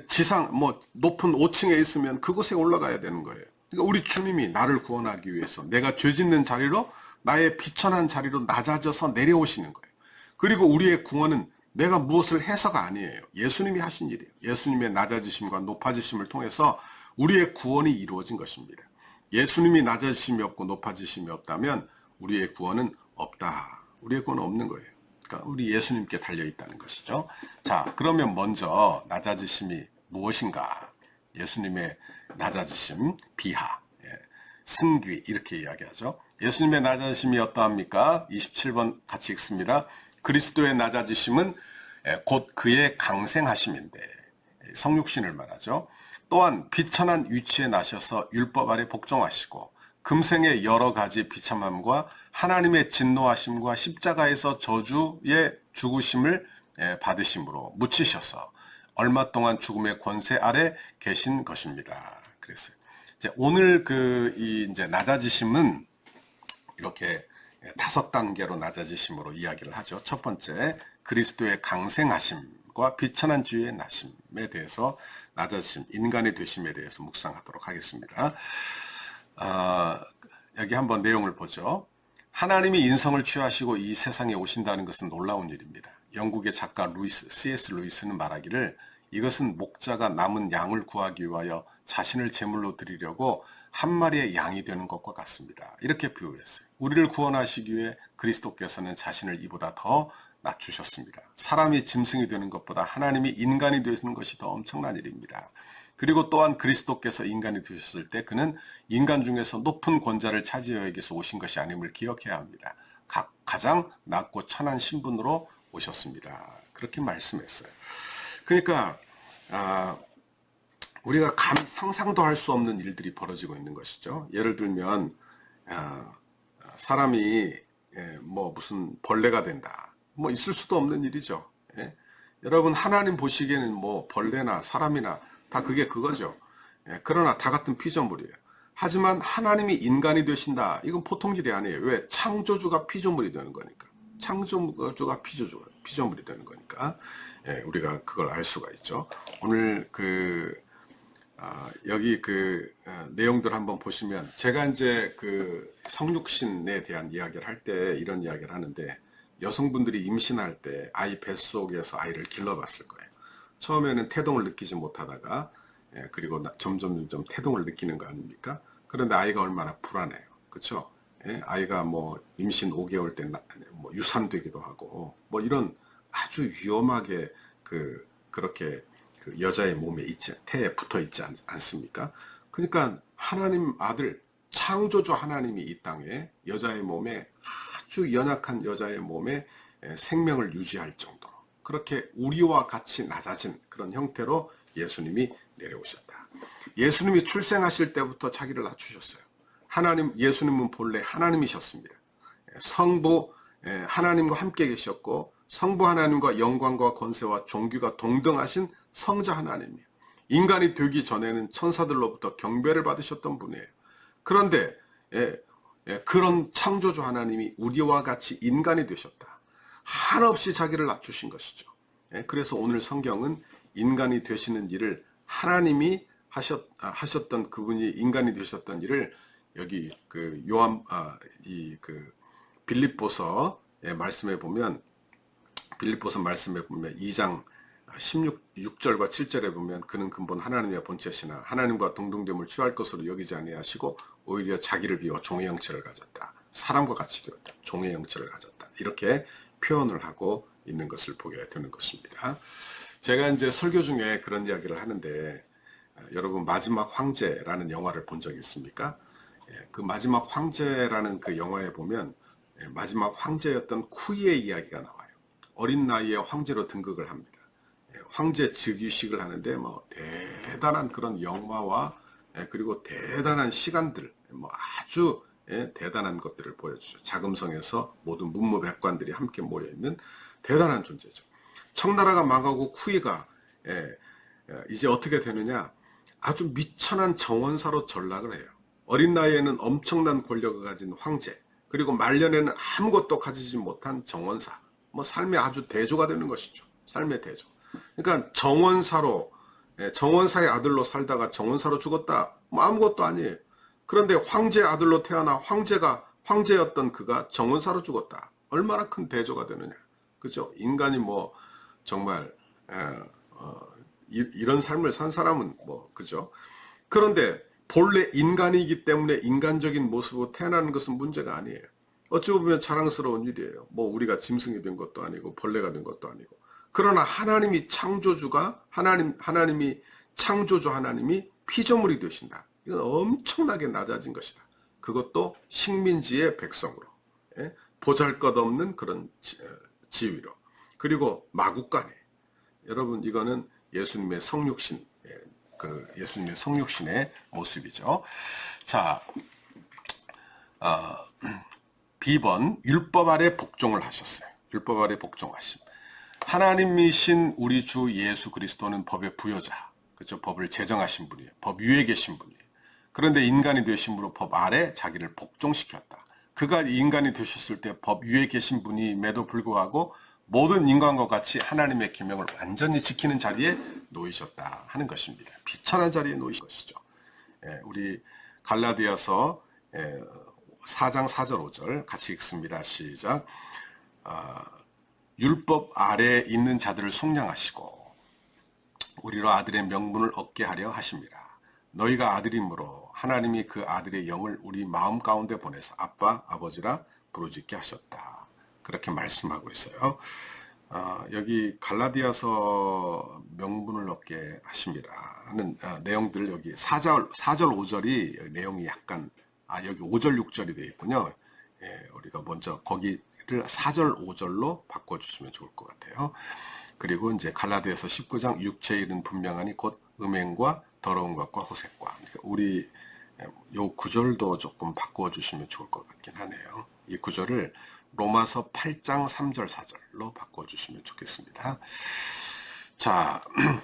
[SPEAKER 1] 지상 높은 5층에 있으면 그곳에 올라가야 되는 거예요. 그러니까 우리 주님이 나를 구원하기 위해서 내가 죄 짓는 자리로, 나의 비천한 자리로 낮아져서 내려오시는 거예요. 그리고 우리의 구원은 내가 무엇을 해서가 아니에요. 예수님이 하신 일이에요. 예수님의 낮아지심과 높아지심을 통해서 우리의 구원이 이루어진 것입니다. 예수님이 낮아지심이 없고 높아지심이 없다면 우리의 구원은 없다. 우리의 구원은 없는 거예요. 그러니까 우리 예수님께 달려있다는 것이죠. 자, 그러면 먼저 낮아지심이 무엇인가? 예수님의 낮아지심, 비하, 승귀 이렇게 이야기하죠. 예수님의 낮아지심이 어떠합니까? 27번 같이 읽습니다. 그리스도의 낮아지심은 곧 그의 강생하심인데, 성육신을 말하죠. 또한 비천한 위치에 나셔서 율법 아래 복종하시고 금생의 여러 가지 비참함과 하나님의 진노하심과 십자가에서 저주의 죽으심을 받으심으로 묻히셔서 얼마 동안 죽음의 권세 아래 계신 것입니다. 그랬어요. 이제 오늘 이제 낮아지심은 이렇게 5단계로 낮아지심으로 이야기를 하죠. 첫 번째, 그리스도의 강생하심과 비천한 주의 나심에 대해서 낮아지심, 인간이 되심에 대해서 묵상하도록 하겠습니다. 여기 한번 내용을 보죠. 하나님이 인성을 취하시고 이 세상에 오신다는 것은 놀라운 일입니다. 영국의 작가 C.S. 루이스는 말하기를, 이것은 목자가 남은 양을 구하기 위하여 자신을 제물로 드리려고 한 마리의 양이 되는 것과 같습니다. 이렇게 비유했어요. 우리를 구원하시기 위해 그리스도께서는 자신을 이보다 더 낮추셨습니다. 사람이 짐승이 되는 것보다 하나님이 인간이 되는 것이 더 엄청난 일입니다. 그리고 또한 그리스도께서 인간이 되셨을 때 그는 인간 중에서 높은 권자를 차지하여 여기서 오신 것이 아님을 기억해야 합니다. 가장 낮고 천한 신분으로 오셨습니다. 그렇게 말씀했어요. 그러니까 우리가 감히 상상도 할 수 없는 일들이 벌어지고 있는 것이죠. 예를 들면 사람이 무슨 벌레가 된다. 있을 수도 없는 일이죠. 여러분, 하나님 보시기에는 벌레나 사람이나 다 그거죠. 그러나 다 같은 피조물이에요. 하지만 하나님이 인간이 되신다. 이건 보통 일이 아니에요. 왜? 창조주가 피조물이 되는 거니까. 창조주가 피조물이 되는 거니까. 우리가 그걸 알 수가 있죠. 오늘 여기 내용들 한번 보시면, 제가 이제 성육신에 대한 이야기를 할 때 이런 이야기를 하는데, 여성분들이 임신할 때 아이 뱃속에서 아이를 길러봤을 거예요. 처음에는 태동을 느끼지 못하다가 그리고 점점 태동을 느끼는 거 아닙니까? 그런데 아이가 얼마나 불안해요. 그렇죠? 아이가 임신 5개월 때 유산되기도 하고 이런 아주 위험하게 그렇게 여자의 몸에 태에 붙어 있지 않습니까? 그러니까 하나님 아들 창조주 하나님이 이 땅에 여자의 몸에, 아주 연약한 여자의 몸에 생명을 유지할 정도로 그렇게 우리와 같이 낮아진 그런 형태로 예수님이 내려오셨다. 예수님이 출생하실 때부터 자기를 낮추셨어요. 예수님은 본래 하나님이셨습니다. 성부 하나님과 함께 계셨고, 성부 하나님과 영광과 권세와 존귀가 동등하신 성자 하나님이에요. 인간이 되기 전에는 천사들로부터 경배를 받으셨던 분이에요. 그런데 그런 창조주 하나님이 우리와 같이 인간이 되셨다. 한없이 자기를 낮추신 것이죠. 그래서 오늘 성경은 인간이 되시는 일을 하나님이 하셨던 그분이 인간이 되셨던 일을 여기 그 빌립보서 말씀에 보면 2장 6절과 7절에 보면 그는 근본 하나님의 본체시나 하나님과 동등됨을 취할 것으로 여기지 아니하시고 오히려 자기를 비워 종의 형체를 가졌다. 사람과 같이 되었다. 종의 형체를 가졌다. 이렇게 표현을 하고 있는 것을 보게 되는 것입니다. 제가 이제 설교 중에 그런 이야기를 하는데 여러분 마지막 황제라는 영화를 본 적이 있습니까? 그 마지막 황제라는 그 영화에 보면 마지막 황제였던 쿠이의 이야기가 나와요. 어린 나이에 황제로 등극을 합니다. 황제 즉위식을 하는데 뭐 대단한 그런 영화와 그리고 대단한 시간들, 뭐 아주 대단한 것들을 보여주죠. 자금성에서 모든 문무백관들이 함께 모여있는 대단한 존재죠. 청나라가 망하고 쿠이가 이제 어떻게 되느냐, 아주 미천한 정원사로 전락을 해요. 어린 나이에는 엄청난 권력을 가진 황제, 그리고 말년에는 아무것도 가지지 못한 정원사, 뭐 삶의 아주 대조가 되는 것이죠. 삶의 대조. 그러니까 정원사의 아들로 살다가 정원사로 죽었다, 뭐 아무것도 아니에요. 그런데 황제 아들로 태어나 황제였던 그가 정원사로 죽었다. 얼마나 큰 대조가 되느냐. 그죠? 인간이 뭐 정말 이런 삶을 산 사람은 뭐 그죠? 그런데 본래 인간이기 때문에 인간적인 모습으로 태어나는 것은 문제가 아니에요. 어찌 보면 자랑스러운 일이에요. 뭐 우리가 짐승이 된 것도 아니고 벌레가 된 것도 아니고. 그러나 하나님이 창조주가 하나님이 창조주 하나님이 피조물이 되신다. 이건 엄청나게 낮아진 것이다. 그것도 식민지의 백성으로, 보잘것없는 그런 지위로, 그리고 마구간에. 여러분 이거는 예수님의 성육신, 예수님의 성육신의 모습이죠. 자, B번 율법 아래 복종을 하셨어요. 율법 아래 복종하심. 하나님이신 우리 주 예수 그리스도는 법의 부여자, 그렇죠? 법을 제정하신 분이에요. 법 위에 계신 분이에요. 그런데 인간이 되심으로 법 아래 자기를 복종시켰다. 그가 인간이 되셨을 때 법 위에 계신 분임에도 불구하고 모든 인간과 같이 하나님의 계명을 완전히 지키는 자리에 놓이셨다 하는 것입니다. 비천한 자리에 놓이신 것이죠. 우리 갈라디아서 4장 4절 5절 같이 읽습니다. 시작. 율법 아래에 있는 자들을 속량하시고 우리로 아들의 명분을 얻게 하려 하십니다. 너희가 아들이므로 하나님이 그 아들의 영을 우리 마음 가운데 보내서 아빠, 아버지라 부르짖게 하셨다. 그렇게 말씀하고 있어요. 여기 갈라디아서 명분을 얻게 하십니다 하는 내용들, 여기 4절 5절이 내용이 약간 여기 5절 6절이 되어 있군요. 우리가 먼저 거기를 4절 5절로 바꿔주시면 좋을 것 같아요. 그리고 이제 갈라디아서 19장 육체의 일은 분명하니 곧 음행과 더러운 것과 호색과. 그러니까 우리 요 구절도 조금 바꿔주시면 좋을 것 같긴 하네요. 이 구절을 로마서 8장 3절 4절로 바꿔주시면 좋겠습니다. 자,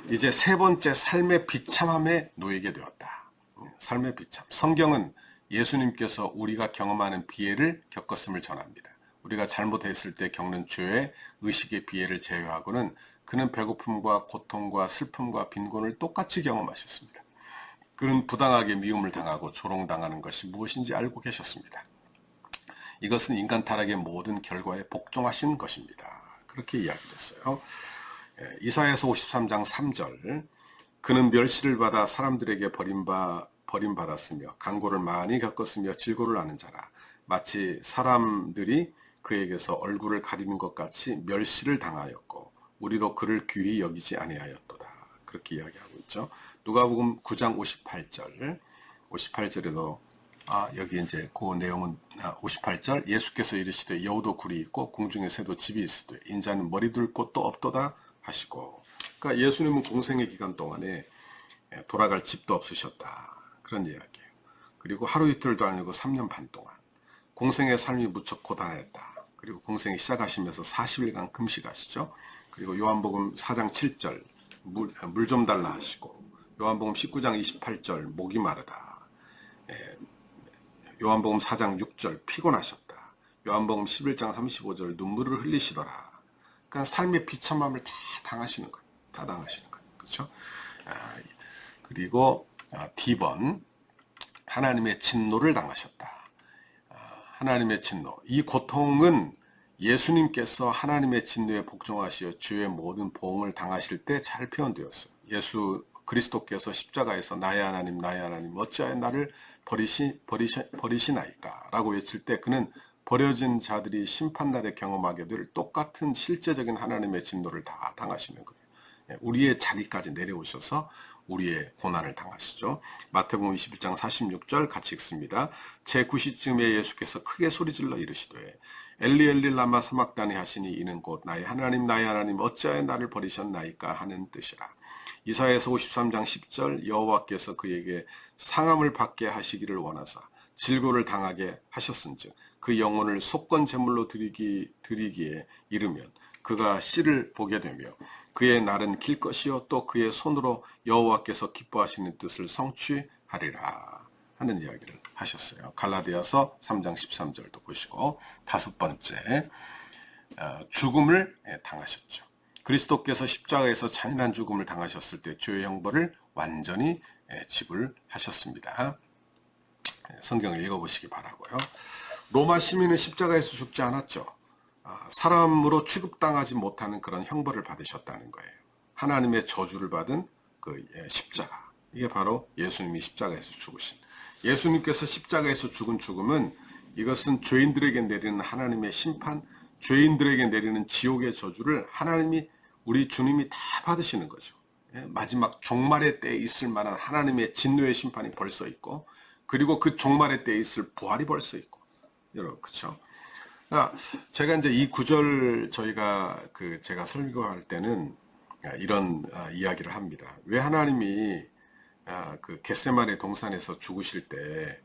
[SPEAKER 1] 이제 세 번째 삶의 비참함에 놓이게 되었다. 삶의 비참. 성경은 예수님께서 우리가 경험하는 비애를 겪었음을 전합니다. 우리가 잘못했을 때 겪는 죄의 의식의 비애를 제외하고는 그는 배고픔과 고통과 슬픔과 빈곤을 똑같이 경험하셨습니다. 그는 부당하게 미움을 당하고 조롱당하는 것이 무엇인지 알고 계셨습니다. 이것은 인간 타락의 모든 결과에 복종하신 것입니다. 그렇게 이야기됐어요. 이사야서 53장 3절. 그는 멸시를 받아 사람들에게 버림받았으며 간고를 많이 겪었으며 질고를 아는 자라. 마치 사람들이 그에게서 얼굴을 가리는 것 같이 멸시를 당하였고 우리도 그를 귀히 여기지 아니하였도다. 그렇게 이야기하고 있죠. 누가복음 9장 58절에도 여기 이제 그 내용은 58절 예수께서 이르시되 여우도 굴이 있고 궁중에 새도 집이 있으되 인자는 머리 둘 곳도 없도다 하시고. 그러니까 예수님은 공생의 기간 동안에 돌아갈 집도 없으셨다. 그런 이야기예요. 그리고 하루 이틀도 아니고 3년 반 동안 공생의 삶이 무척 고단했다. 그리고 공생이 시작하시면서 40일간 금식하시죠. 그리고 요한복음 4장 7절 물 좀 달라 하시고 요한복음 19장 28절 목이 마르다. 요한복음 4장 6절 피곤하셨다. 요한복음 11장 35절 눈물을 흘리시더라. 그러니까 삶의 비참함을 다 당하시는 거예요. 다 당하시는 거예요. 그렇죠? 그리고 D번 하나님의 진노를 당하셨다. 하나님의 진노. 이 고통은 예수님께서 하나님의 진노에 복종하시어 주의 모든 보응을 당하실 때 잘 표현되었어요. 예수 그리스도께서 십자가에서 나의 하나님 나의 하나님 어찌하여 나를 버리시나이까 라고 외칠 때 그는 버려진 자들이 심판날에 경험하게 될 똑같은 실제적인 하나님의 진노를 다 당하시는 거예요. 우리의 자리까지 내려오셔서 우리의 고난을 당하시죠. 마태복음 21장 46절 같이 읽습니다. 제9시쯤에 예수께서 크게 소리질러 이르시되 엘리 엘리 라마 사막다니 하시니 이는 곧 나의 하나님 어찌하여 나를 버리셨나이까 하는 뜻이라. 이사야서 53장 10절 여호와께서 그에게 상함을 받게 하시기를 원하사 질고를 당하게 하셨은즉 그 영혼을 속건 제물로 드리기에 이르면 그가 씨를 보게 되며 그의 날은 길 것이요 또 그의 손으로 여호와께서 기뻐하시는 뜻을 성취하리라 하는 이야기를 하셨어요. 갈라디아서 3장 13절도 보시고 다섯 번째 죽음을 당하셨죠. 그리스도께서 십자가에서 잔인한 죽음을 당하셨을 때 죄의 형벌을 완전히 지불하셨습니다. 성경을 읽어보시기 바라고요. 로마 시민은 십자가에서 죽지 않았죠. 사람으로 취급당하지 못하는 그런 형벌을 받으셨다는 거예요. 하나님의 저주를 받은 그 십자가. 이게 바로 예수님이 십자가에서 죽으신. 예수님께서 십자가에서 죽은 죽음은 이것은 죄인들에게 내리는 하나님의 심판, 죄인들에게 내리는 지옥의 저주를 하나님이 우리 주님이 다 받으시는 거죠. 마지막 종말의 때에 있을 만한 하나님의 진노의 심판이 벌써 있고 그리고 그 종말의 때에 있을 부활이 벌써 있고 여러분 그렇죠? 제가 이제 이 구절 제가 설교할 때는 이런 이야기를 합니다. 왜 하나님이 그 겟세마네 동산에서 죽으실 때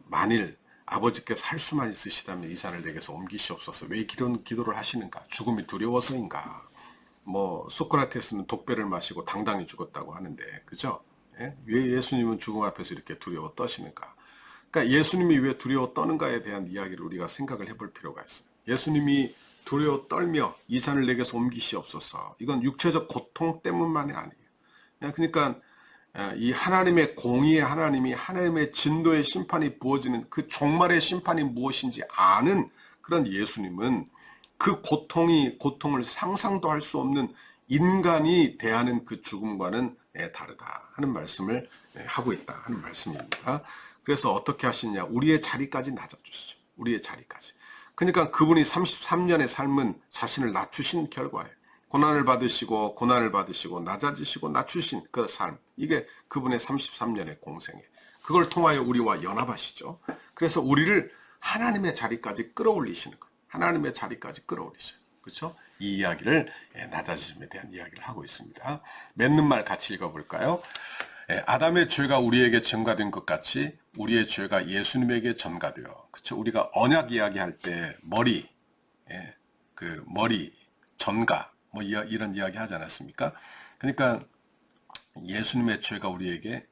[SPEAKER 1] 만일 아버지께서 할 수만 있으시다면 이 잔을 내게서 옮기시옵소서. 왜 이런 기도를 하시는가? 죽음이 두려워서인가? 뭐 소크라테스는 독배를 마시고 당당히 죽었다고 하는데 그죠? 왜 예수님은 죽음 앞에서 이렇게 두려워 떠시는가? 그러니까 예수님이 왜 두려워 떠는가에 대한 이야기를 우리가 생각을 해볼 필요가 있어요. 예수님이 두려워 떨며 이 잔을 내게서 옮기시옵소서. 이건 육체적 고통 때문만이 아니에요. 그러니까 이 하나님의 공의의 하나님이 하나님의 진노의 심판이 부어지는 그 종말의 심판이 무엇인지 아는 그런 예수님은 그 고통을 상상도 할 수 없는 인간이 대하는 그 죽음과는 다르다 하는 말씀을 하고 있다 하는 말씀입니다. 그래서 어떻게 하시냐? 우리의 자리까지 낮아주시죠. 우리의 자리까지. 그러니까 그분이 33년의 삶은 자신을 낮추신 결과예요. 고난을 받으시고 낮아지시고 낮추신 그 삶. 이게 그분의 33년의 공생이에요. 그걸 통하여 우리와 연합하시죠. 그래서 우리를 하나님의 자리까지 끌어올리시는 거예요. 하나님의 자리까지 끌어올리셔요. 그렇죠? 이 이야기를 낮아지심에 대한 이야기를 하고 있습니다. 맺는 말 같이 읽어볼까요? 아담의 죄가 우리에게 전가된 것 같이 우리의 죄가 예수님에게 전가되어, 그렇죠? 우리가 언약 이야기할 때 머리, 전가, 뭐 이런 이야기 하지 않았습니까? 그러니까 예수님의 죄가 우리의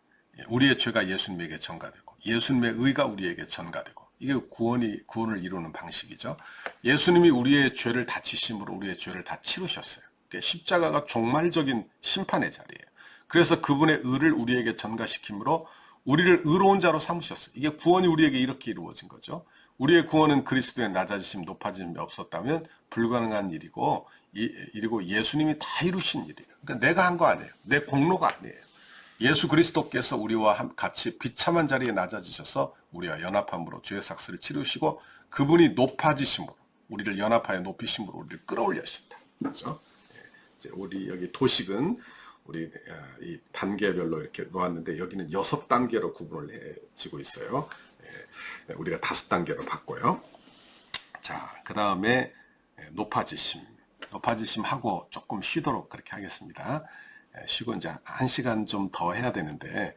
[SPEAKER 1] 죄가 예수님에게 전가되고 예수님의 의가 우리에게 전가되고 이게 구원을 이루는 방식이죠. 예수님이 우리의 죄를 다 지심으로 우리의 죄를 다 치르셨어요. 십자가가 종말적인 심판의 자리예요. 그래서 그분의 의를 우리에게 전가시킴으로 우리를 의로운 자로 삼으셨어요. 이게 구원이 우리에게 이렇게 이루어진 거죠. 우리의 구원은 그리스도의 낮아지심, 높아짐이 없었다면 불가능한 일이고 예수님이 다 이루신 일이에요. 그러니까 내가 한 거 아니에요. 내 공로가 아니에요. 예수 그리스도께서 우리와 같이 비참한 자리에 낮아지셔서 우리와 연합함으로 죄의 삭스를 치르시고 그분이 높아지심으로 우리를 연합하여 높이심으로 우리를 끌어올리셨다. 그렇죠? 우리 여기 도식은 우리 이 단계별로 이렇게 놓았는데 여기는 6단계로 구분을 해지고 있어요. 우리가 5단계로 봤고요. 자, 그 다음에 높아지심하고 조금 쉬도록 그렇게 하겠습니다. 쉬고 이제 1시간 좀 더 해야 되는데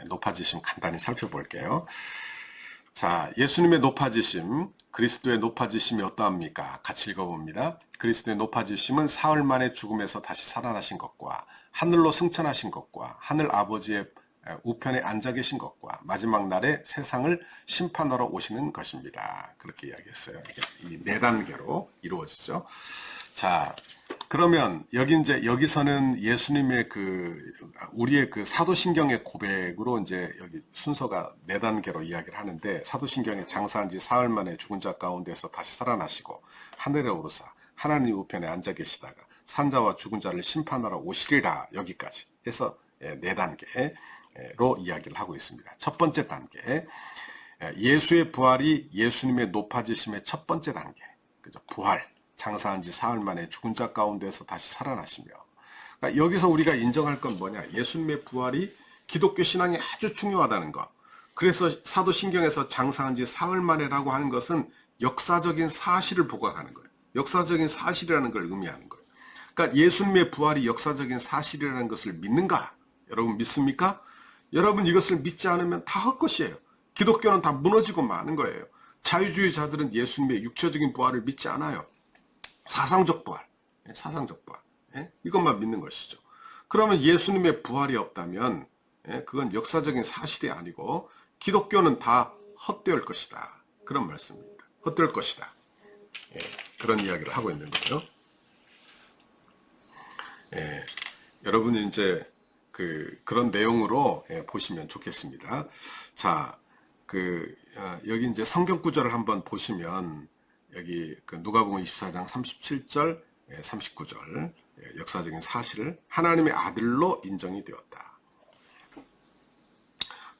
[SPEAKER 1] 높아지심 간단히 살펴볼게요. 자, 예수님의 높아지심, 그리스도의 높아지심이 어떠합니까? 같이 읽어봅니다. 그리스도의 높아지심은 사흘 만에 죽음에서 다시 살아나신 것과 하늘로 승천하신 것과 하늘 아버지의 우편에 앉아 계신 것과 마지막 날에 세상을 심판하러 오시는 것입니다. 그렇게 이야기했어요. 이 네 단계로 이루어지죠. 자, 그러면 여기서는 예수님의 우리의 사도신경의 고백으로 이제 여기 순서가 네 단계로 이야기를 하는데, 사도신경에 장사한 지 사흘 만에 죽은 자 가운데서 다시 살아나시고 하늘에 오르사 하나님 우편에 앉아 계시다가 산자와 죽은 자를 심판하러 오시리라, 여기까지 해서 네 단계로 이야기를 하고 있습니다. 첫 번째 단계, 예수의 부활이 예수님의 높아지심의 첫 번째 단계, 그죠? 부활. 장사한 지 사흘 만에 죽은 자 가운데서 다시 살아나시며. 그러니까 여기서 우리가 인정할 건 뭐냐? 예수님의 부활이 기독교 신앙에 아주 중요하다는 것. 그래서 사도신경에서 장사한 지 사흘 만에라고 하는 것은 역사적인 사실을 부각하는 거예요. 역사적인 사실이라는 걸 의미하는 거예요. 그러니까 예수님의 부활이 역사적인 사실이라는 것을 믿는가? 여러분 믿습니까? 여러분 이것을 믿지 않으면 다 헛것이에요. 기독교는 다 무너지고 마는 거예요. 자유주의자들은 예수님의 육체적인 부활을 믿지 않아요. 사상적 부활, 사상적 부활, 이것만 믿는 것이죠. 그러면 예수님의 부활이 없다면 그건 역사적인 사실이 아니고 기독교는 다 헛되을 것이다. 그런 말씀입니다. 헛될 것이다. 그런 이야기를 하고 있는 거죠. 여러분이 이제 그런 내용으로 보시면 좋겠습니다. 자, 여기 이제 성경 구절을 한번 보시면, 여기 누가복음 24장 37절, 39절, 역사적인 사실을 하나님의 아들로 인정이 되었다.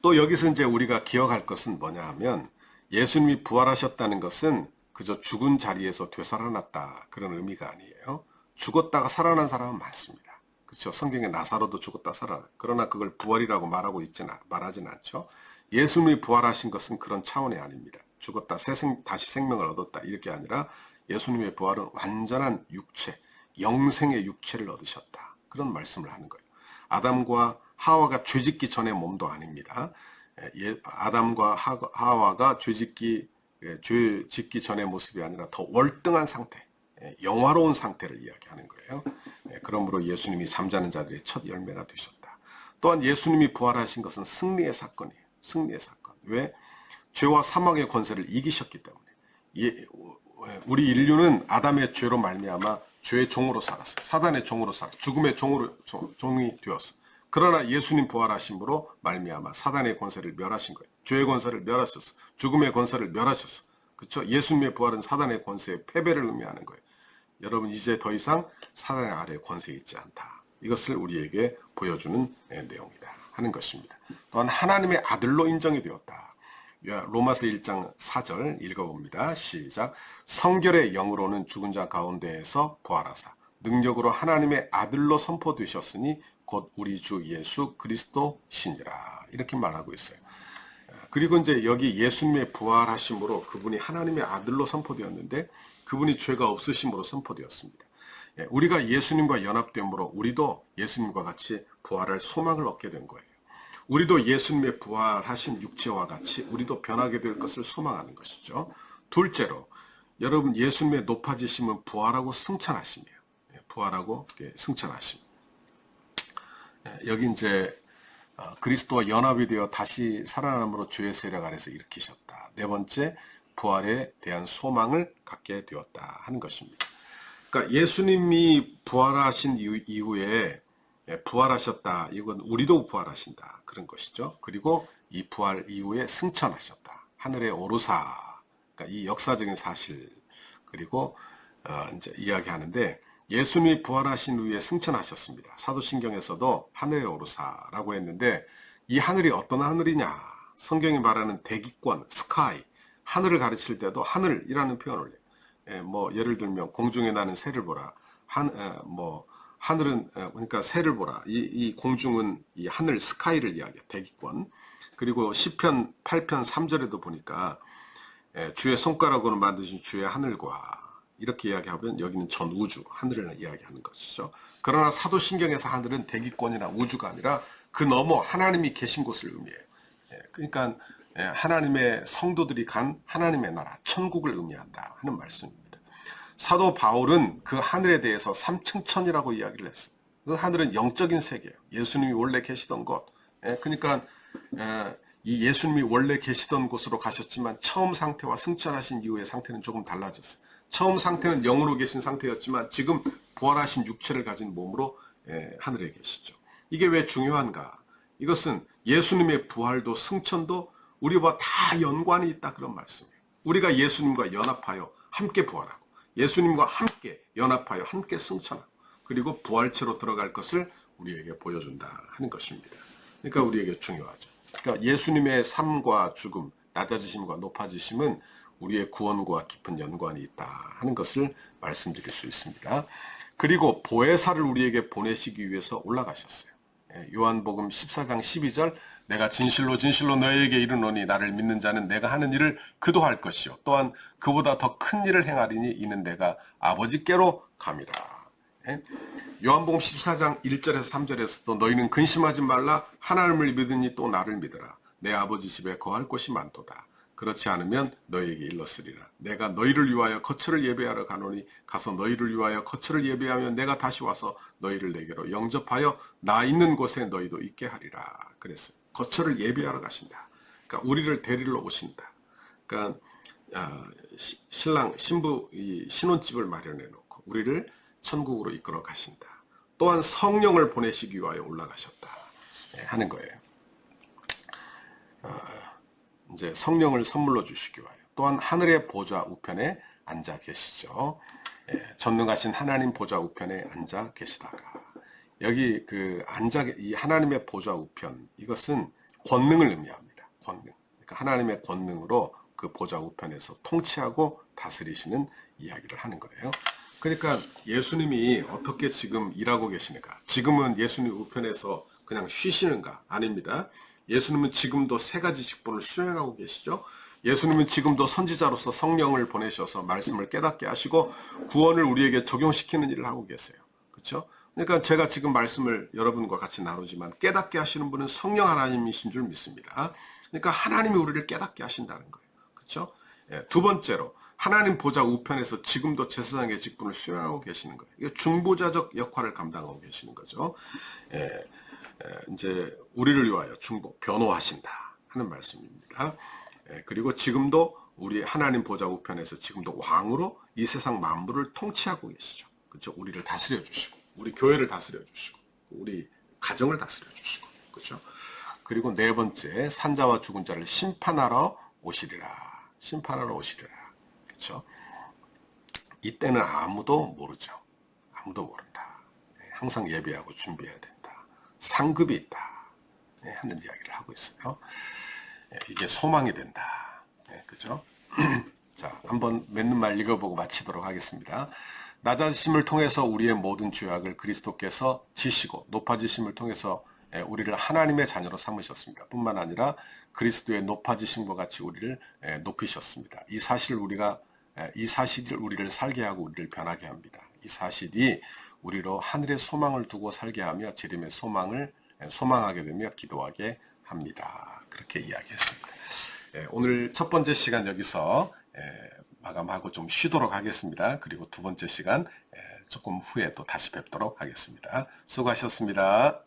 [SPEAKER 1] 또 여기서 이제 우리가 기억할 것은 뭐냐 하면, 예수님이 부활하셨다는 것은 그저 죽은 자리에서 되살아났다, 그런 의미가 아니에요. 죽었다가 살아난 사람은 많습니다. 그렇죠? 성경에 나사로도 죽었다 살아나. 그러나 그걸 부활이라고 말하진 않죠. 예수님이 부활하신 것은 그런 차원이 아닙니다. 죽었다 다시 생명을 얻었다, 이렇게 아니라 예수님의 부활은 완전한 육체, 영생의 육체를 얻으셨다, 그런 말씀을 하는 거예요. 아담과 하와가 죄짓기 전의 몸도 아닙니다. 아담과 하와가 죄짓기 전의 모습이 아니라 더 월등한 상태, 영화로운 상태를 이야기하는 거예요. 그러므로 예수님이 잠자는 자들의 첫 열매가 되셨다. 또한 예수님이 부활하신 것은 승리의 사건이에요. 승리의 사건. 왜? 죄와 사망의 권세를 이기셨기 때문에. 우리 인류는 아담의 죄로 말미암아 죄의 종으로 살았어요. 사단의 종으로 살았어요. 죽음의 종이 되었어요. 그러나 예수님 부활하심으로 말미암아 사단의 권세를 멸하신 거예요. 죄의 권세를 멸하셨어. 죽음의 권세를 멸하셨어. 그렇죠? 예수님의 부활은 사단의 권세의 패배를 의미하는 거예요. 여러분 이제 더 이상 사단의 아래에 권세 있지 않다. 이것을 우리에게 보여주는 내용이다 하는 것입니다. 또한 하나님의 아들로 인정이 되었다. 로마서 1장 4절 읽어봅니다. 시작. 성결의 영으로는 죽은 자 가운데에서 부활하사 능력으로 하나님의 아들로 선포되셨으니 곧 우리 주 예수 그리스도시니라. 이렇게 말하고 있어요. 그리고 이제 여기 예수님의 부활하심으로 그분이 하나님의 아들로 선포되었는데, 그분이 죄가 없으심으로 선포되었습니다. 우리가 예수님과 연합됨으로 우리도 예수님과 같이 부활할 소망을 얻게 된 거예요. 우리도 예수님의 부활하신 육체와 같이 우리도 변하게 될 것을 소망하는 것이죠. 둘째로, 여러분 예수님의 높아지심은 부활하고 승천하심이에요. 부활하고 승천하심. 여기 이제 그리스도와 연합이 되어 다시 살아남으로 죄의 세력 아래서 일으키셨다. 네 번째, 부활에 대한 소망을 갖게 되었다 하는 것입니다. 그러니까 예수님이 부활하신 이후에 부활하셨다. 이건 우리도 부활하신다. 그런 것이죠. 그리고 이 부활 이후에 승천하셨다. 하늘에 오르사. 그러니까 이 역사적인 사실. 그리고 이제 이야기하는데, 예수님이 부활하신 후에 승천하셨습니다. 사도신경에서도 하늘에 오르사라고 했는데, 이 하늘이 어떤 하늘이냐? 성경이 말하는 대기권, 스카이, 하늘을 가르칠 때도 하늘이라는 표현을 해요. 뭐 예를 들면 공중에 나는 새를 보라. 하늘은 그러니까 새를 보라. 이 공중은 이 하늘 스카이를 이야기해요. 대기권. 그리고 시편 8편 3절에도 보니까 주의 손가락으로 만드신 주의 하늘과 이렇게 이야기하면 여기는 전 우주, 하늘을 이야기하는 것이죠. 그러나 사도신경에서 하늘은 대기권이나 우주가 아니라 그 너머 하나님이 계신 곳을 의미해요. 그러니까 하나님의 성도들이 간 하나님의 나라, 천국을 의미한다 하는 말씀입니다. 사도 바울은 그 하늘에 대해서 삼층천이라고 이야기를 했어요. 그 하늘은 영적인 세계예요. 예수님이 원래 계시던 곳, 그러니까 이 예수님이 원래 계시던 곳으로 가셨지만 처음 상태와 승천하신 이후의 상태는 조금 달라졌어요. 처음 상태는 영으로 계신 상태였지만 지금 부활하신 육체를 가진 몸으로 하늘에 계시죠. 이게 왜 중요한가? 이것은 예수님의 부활도 승천도 우리와 다 연관이 있다 그런 말씀이에요. 우리가 예수님과 연합하여 함께 부활하고 예수님과 함께 연합하여 함께 승천하고 그리고 부활체로 들어갈 것을 우리에게 보여준다 하는 것입니다. 그러니까 우리에게 중요하죠. 그러니까 예수님의 삶과 죽음, 낮아지심과 높아지심은 우리의 구원과 깊은 연관이 있다 하는 것을 말씀드릴 수 있습니다. 그리고 보혜사를 우리에게 보내시기 위해서 올라가셨어요. 요한복음 14장 12절 내가 진실로 진실로 너희에게 이르노니 나를 믿는 자는 내가 하는 일을 그도 할 것이요 또한 그보다 더 큰 일을 행하리니 이는 내가 아버지께로 감이라. 요한복음 14장 1절에서 3절에서도 너희는 근심하지 말라 하나님을 믿으니 또 나를 믿으라 내 아버지 집에 거할 곳이 많도다. 그렇지 않으면 너희에게 일렀으리라. 내가 너희를 위하여 거처를 예배하러 가노니 가서 너희를 위하여 거처를 예배하면 내가 다시 와서 너희를 내게로 영접하여 나 있는 곳에 너희도 있게 하리라. 그랬어요. 거처를 예배하러 가신다. 그러니까 우리를 데리러 오신다. 그러니까 신랑 신부 신혼집을 마련해 놓고 우리를 천국으로 이끌어 가신다. 또한 성령을 보내시기 위하여 올라가셨다 하는 거예요. 이제 성령을 선물로 주시기 위하여 또한 하늘의 보좌 우편에 앉아 계시죠. 전능하신 하나님 보좌 우편에 앉아 계시다가 여기 이 하나님의 보좌 우편 이것은 권능을 의미합니다. 권능. 그러니까 하나님의 권능으로 그 보좌 우편에서 통치하고 다스리시는 이야기를 하는 거예요. 그러니까 예수님이 어떻게 지금 일하고 계시는가? 지금은 예수님 우편에서 그냥 쉬시는가? 아닙니다. 예수님은 지금도 세 가지 직분을 수행하고 계시죠. 예수님은 지금도 선지자로서 성령을 보내셔서 말씀을 깨닫게 하시고 구원을 우리에게 적용시키는 일을 하고 계세요. 그렇죠? 그러니까 제가 지금 말씀을 여러분과 같이 나누지만 깨닫게 하시는 분은 성령 하나님이신 줄 믿습니다. 그러니까 하나님이 우리를 깨닫게 하신다는 거예요. 그렇죠? 두 번째로 하나님 보좌 우편에서 지금도 제사장의 직분을 수행하고 계시는 거예요. 이게 중보자적 역할을 감당하고 계시는 거죠. 이제 우리를 위하여 중보, 변호하신다 하는 말씀입니다. 그리고 지금도 우리 하나님 보좌 우편에서 지금도 왕으로 이 세상 만물을 통치하고 계시죠. 그렇죠? 우리를 다스려 주시고, 우리 교회를 다스려 주시고, 우리 가정을 다스려 주시고, 그렇죠? 그리고 네 번째, 산자와 죽은 자를 심판하러 오시리라. 심판하러 오시리라. 그렇죠? 이때는 아무도 모르죠. 아무도 모른다. 항상 예배하고 준비해야 된다. 상급이 있다 하는 이야기를 하고 있어요. 이게 소망이 된다. 그죠? 자, 한번 맺는 말 읽어보고 마치도록 하겠습니다. 낮아지심을 통해서 우리의 모든 죄악을 그리스도께서 지시고 높아지심을 통해서 우리를 하나님의 자녀로 삼으셨습니다. 뿐만 아니라 그리스도의 높아지심과 같이 우리를 높이셨습니다. 이 사실을 우리를 살게 하고 우리를 변하게 합니다. 이 사실이 우리로 하늘의 소망을 두고 살게 하며 재림의 소망을 소망하게 되며 기도하게 합니다. 그렇게 이야기했습니다. 오늘 첫 번째 시간 여기서 마감하고 좀 쉬도록 하겠습니다. 그리고 두 번째 시간 조금 후에 또 다시 뵙도록 하겠습니다. 수고하셨습니다.